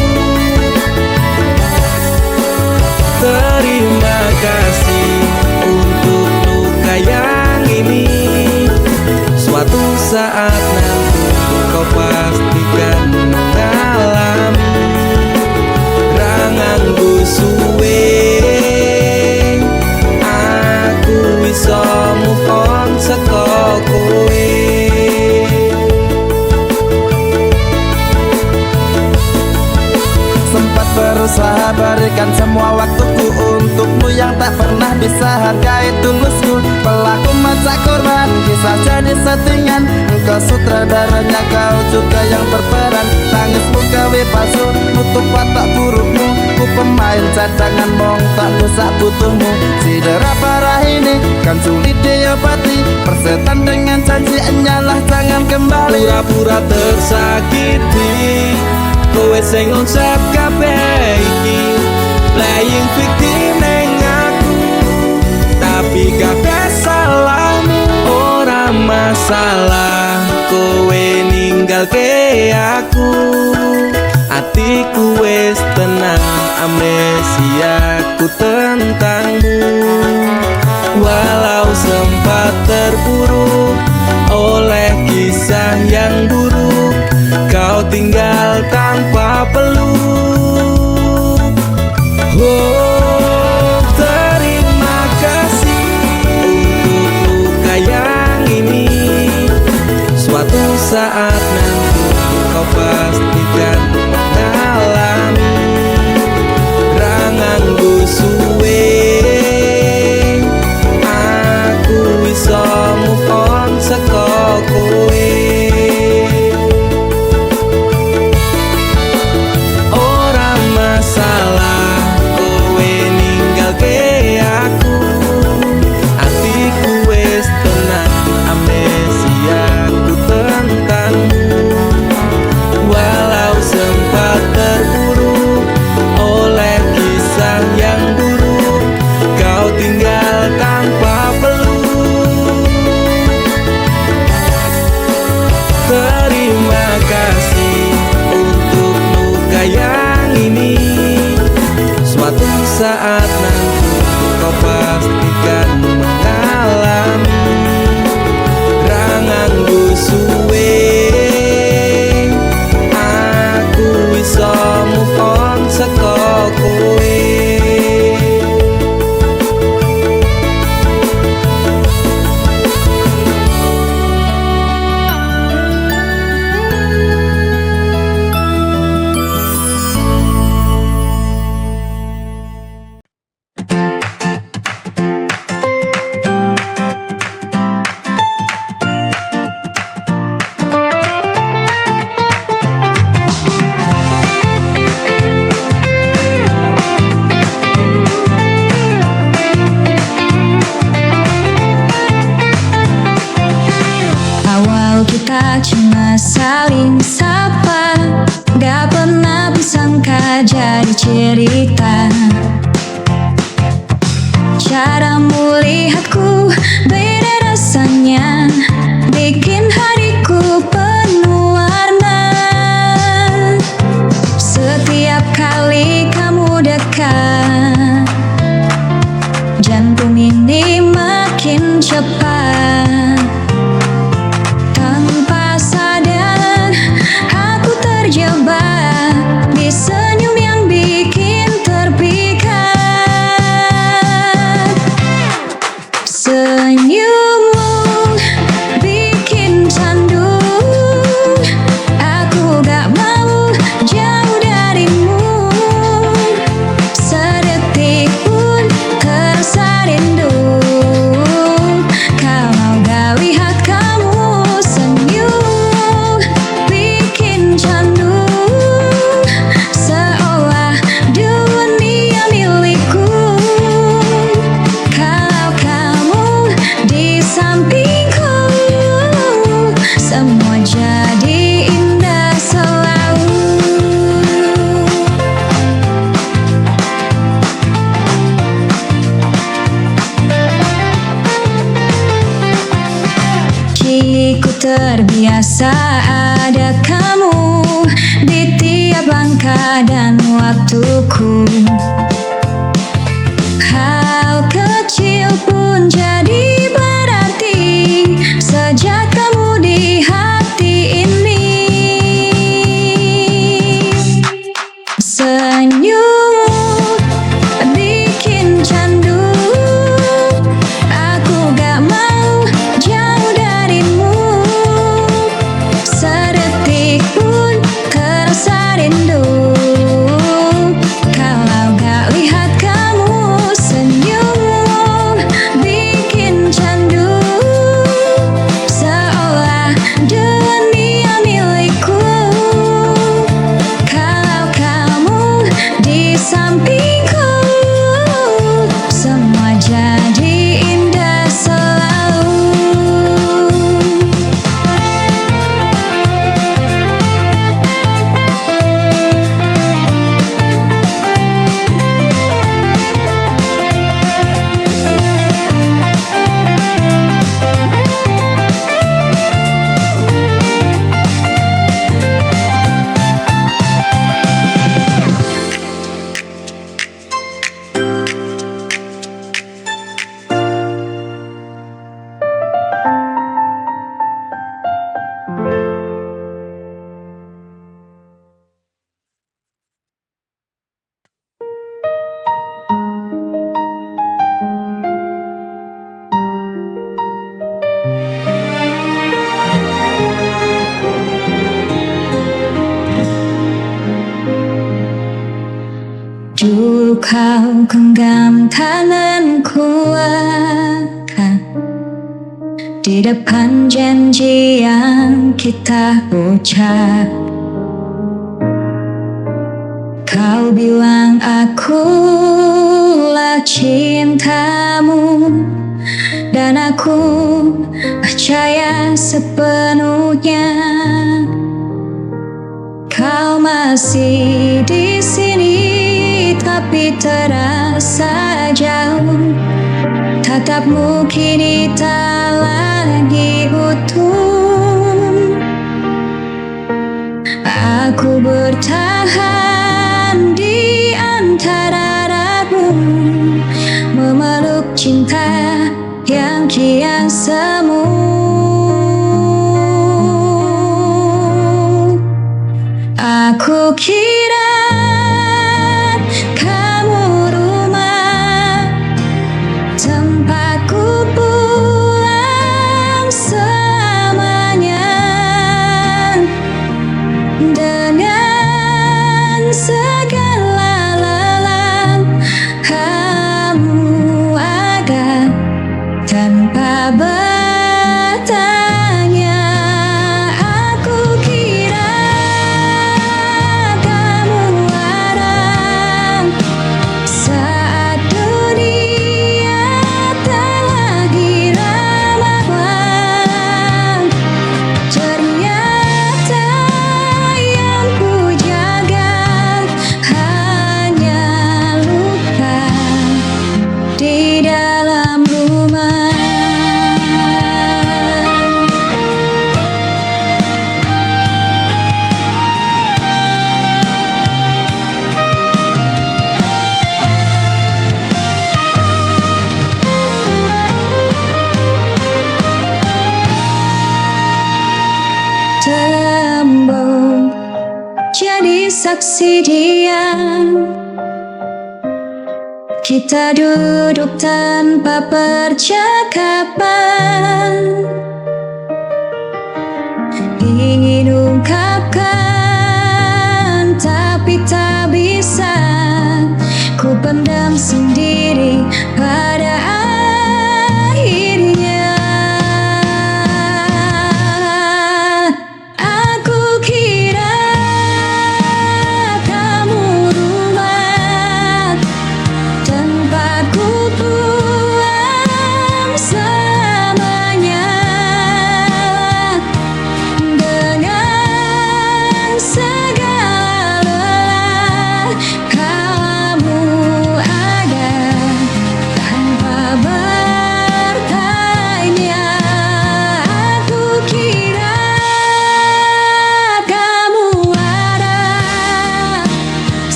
dapat berusaha berikan semua waktuku untukmu yang tak pernah bisa hargai tulusku. Pelaku macak korban, kisah jadi settingan. Engkau sutradaranya, kau juga yang berperan. Tangismu gawe palsu, nutup watak burukmu. Ku pemain cadangan, mong tak bisa butuhmu. Sidera parah ini kan sulit diobati. Persetan dengan janji, enyalah jangan kembali. Pura-pura tersakiti, kowe sing ngonsep kabeh iki. Playing victim neng aku, tapi kabeh salahmu. Ora masalah kowe ninggalke aku, atiku wis tenang, amnesiaku tentangmu. Walau sempat terpuruk oleh kisah yang buruk, kau tinggal tanpa peluk. Oh, terima kasih untuk luka yang ini. Suatu saat nanti kau pastikan mengalami. Rangangku suwe, aku bisa move on saka kowe. Ora masalah kowe ninggalke aku, atiku wis tenang, amnesiaku tentangmu. Walau sempat terpuruk oleh kisah yang buruk, kau tinggal tanpa peluk. Terima kasih untuk luka yang ini. Suatu saat nanti kau pastikan mengalami. Rangangku suwe, aku bisa move on saka kowe. Awal kita cuma saling sapa, gak pernah disangka jadi cerita. Caramu lihatku beda rasanya, bikin hariku penuh warna. Setiap kali kamu dekat, jantung ini makin cepat. Tanpa sadar aku terjebak di senyum yang bikin terpikat. Senyummu bikin candu, aku gak mau jauh darimu. Sedetik pun terasa rindu kalau gak lihat kamu. Senyum bikin candu, seolah dunia milikku. Kalau kamu di sampingku, semua jadi indah selalu. Kini ku terbiasa ada kamu di tiap langkah dan waktuku. Hal kecil pun jadi berarti sejak kamu di hati ini. Senyum bikin candu, aku gak mau jauh darimu. Sedetik pun terasa rindu sampingku, semua jadi indah selalu. Dulu kau genggam tanganku akan di depan janji yang kita ucap. Kau bilang akulah cintamu, dan aku percaya sepenuhnya. Kau masih di sini, tapi terasa jauh. Tatapmu kini tak lagi utuh. Aku bertahan di antara ragu, memeluk cinta yang kian semu. Aku kira kamu rumah tempatku pulang selamanya. Dengan segala lelah kamu agak tanpa bertanya. Aku kira kamu ada saat dunia tak lagi ramah. Ternyata yang ku jaga hanya luka di dalam rumah. Tembok jadi saksi diam, kita duduk tanpa percakapan. Ingin ungkapkan tapi tak bisa, ku pendam sendiri pada akhirnya. Aku kira kamu rumah tempatku pulang selamanya. Dengan segala lelah kamu ada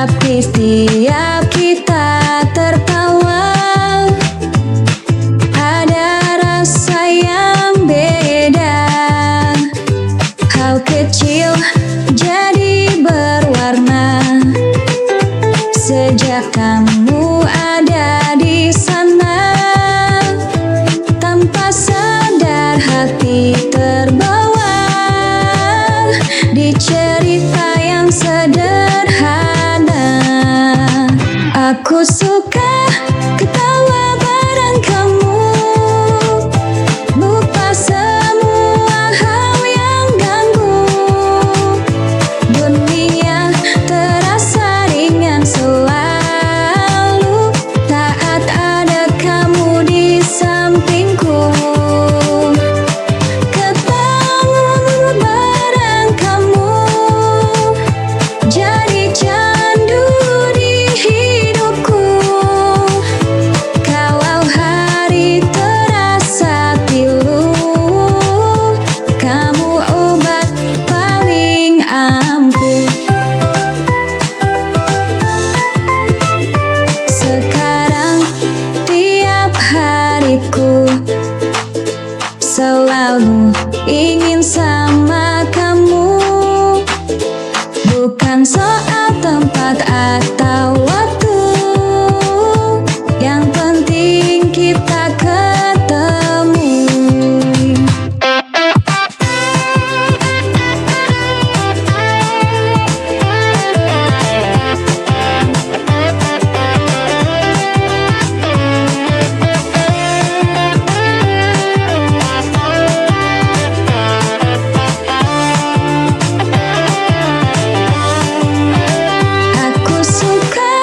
Tapi setiap kita tertawa, ada rasa yang beda. Hal kecil jadi berwarna sejak kamu ada di sana. Tanpa sadar hati terbawa di cerita yang sederhana. Aku suka ketawa bareng kamu, lupa semua hal yang ganggu. Dunia terasa ringan selalu saat ada kamu di sampingku. Ketemu bareng kamu jadi candu di hidupku. Kalau hari terasa pilu, kamu obat paling ampuh. Sekarang tiap hariku selalu ingin sama kamu. Bukan soal tempat atau waktu, yang penting kita ketemu. Aku suka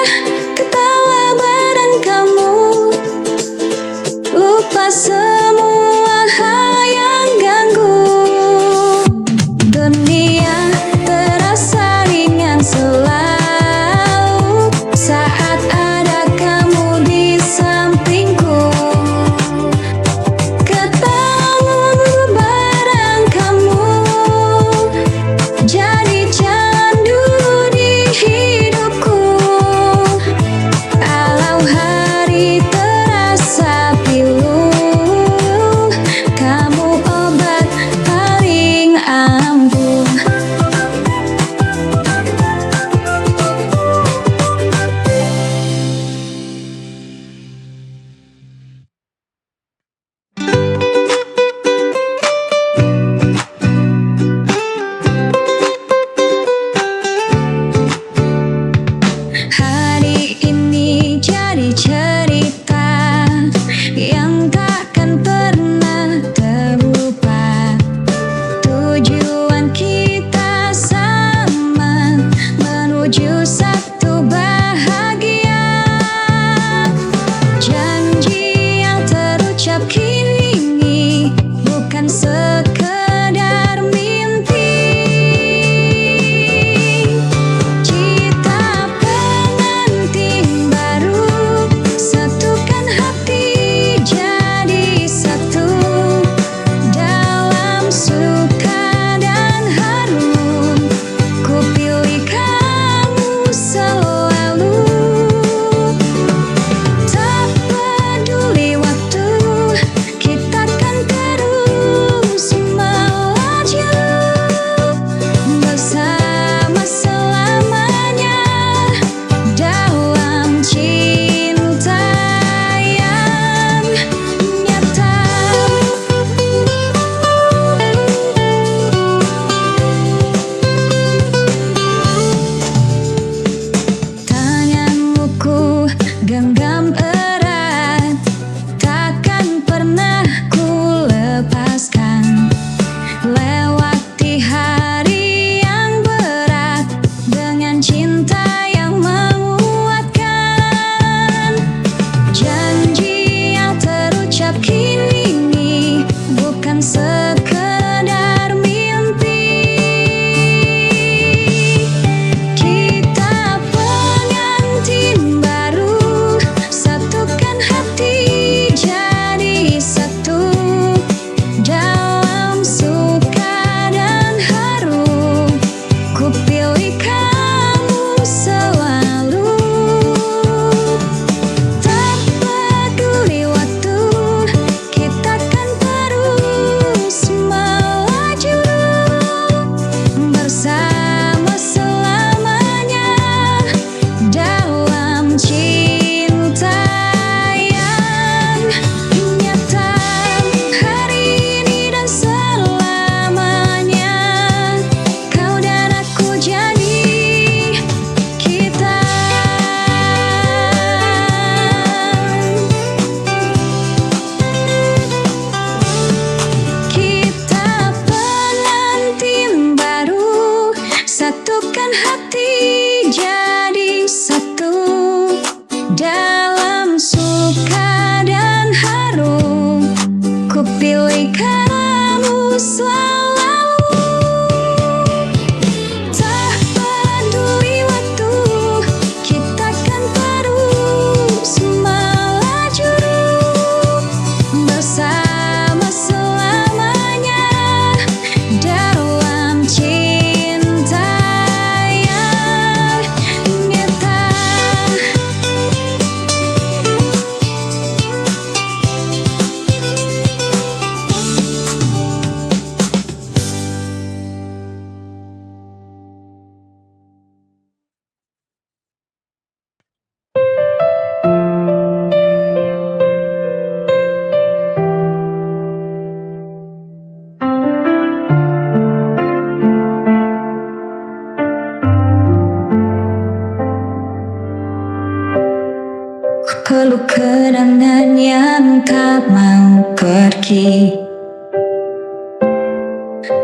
peluk kenangan yang tak mau pergi.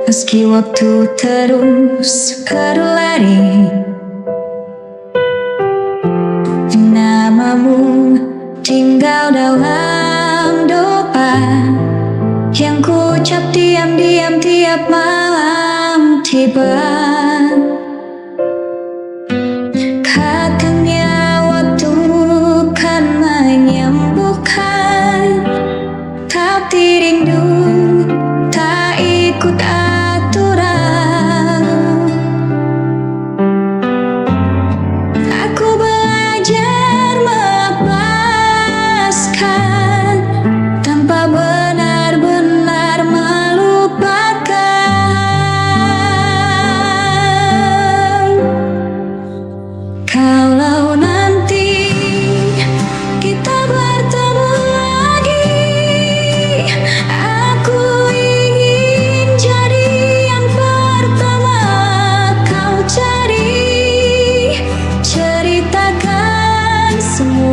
Meski waktu terus berlari, namamu tinggal dalam doa yang ku ucap diam-diam tiap malam tiba. Katanya waktu kan menyembuhkan, tapi rindu tak ikut aturan. Aku belajar melepaskan tanpa benar-benar melupakan. Kalau nanti kita bertemu lagi, aku ingin jadi yang pertama kau cari. Ceritakan semua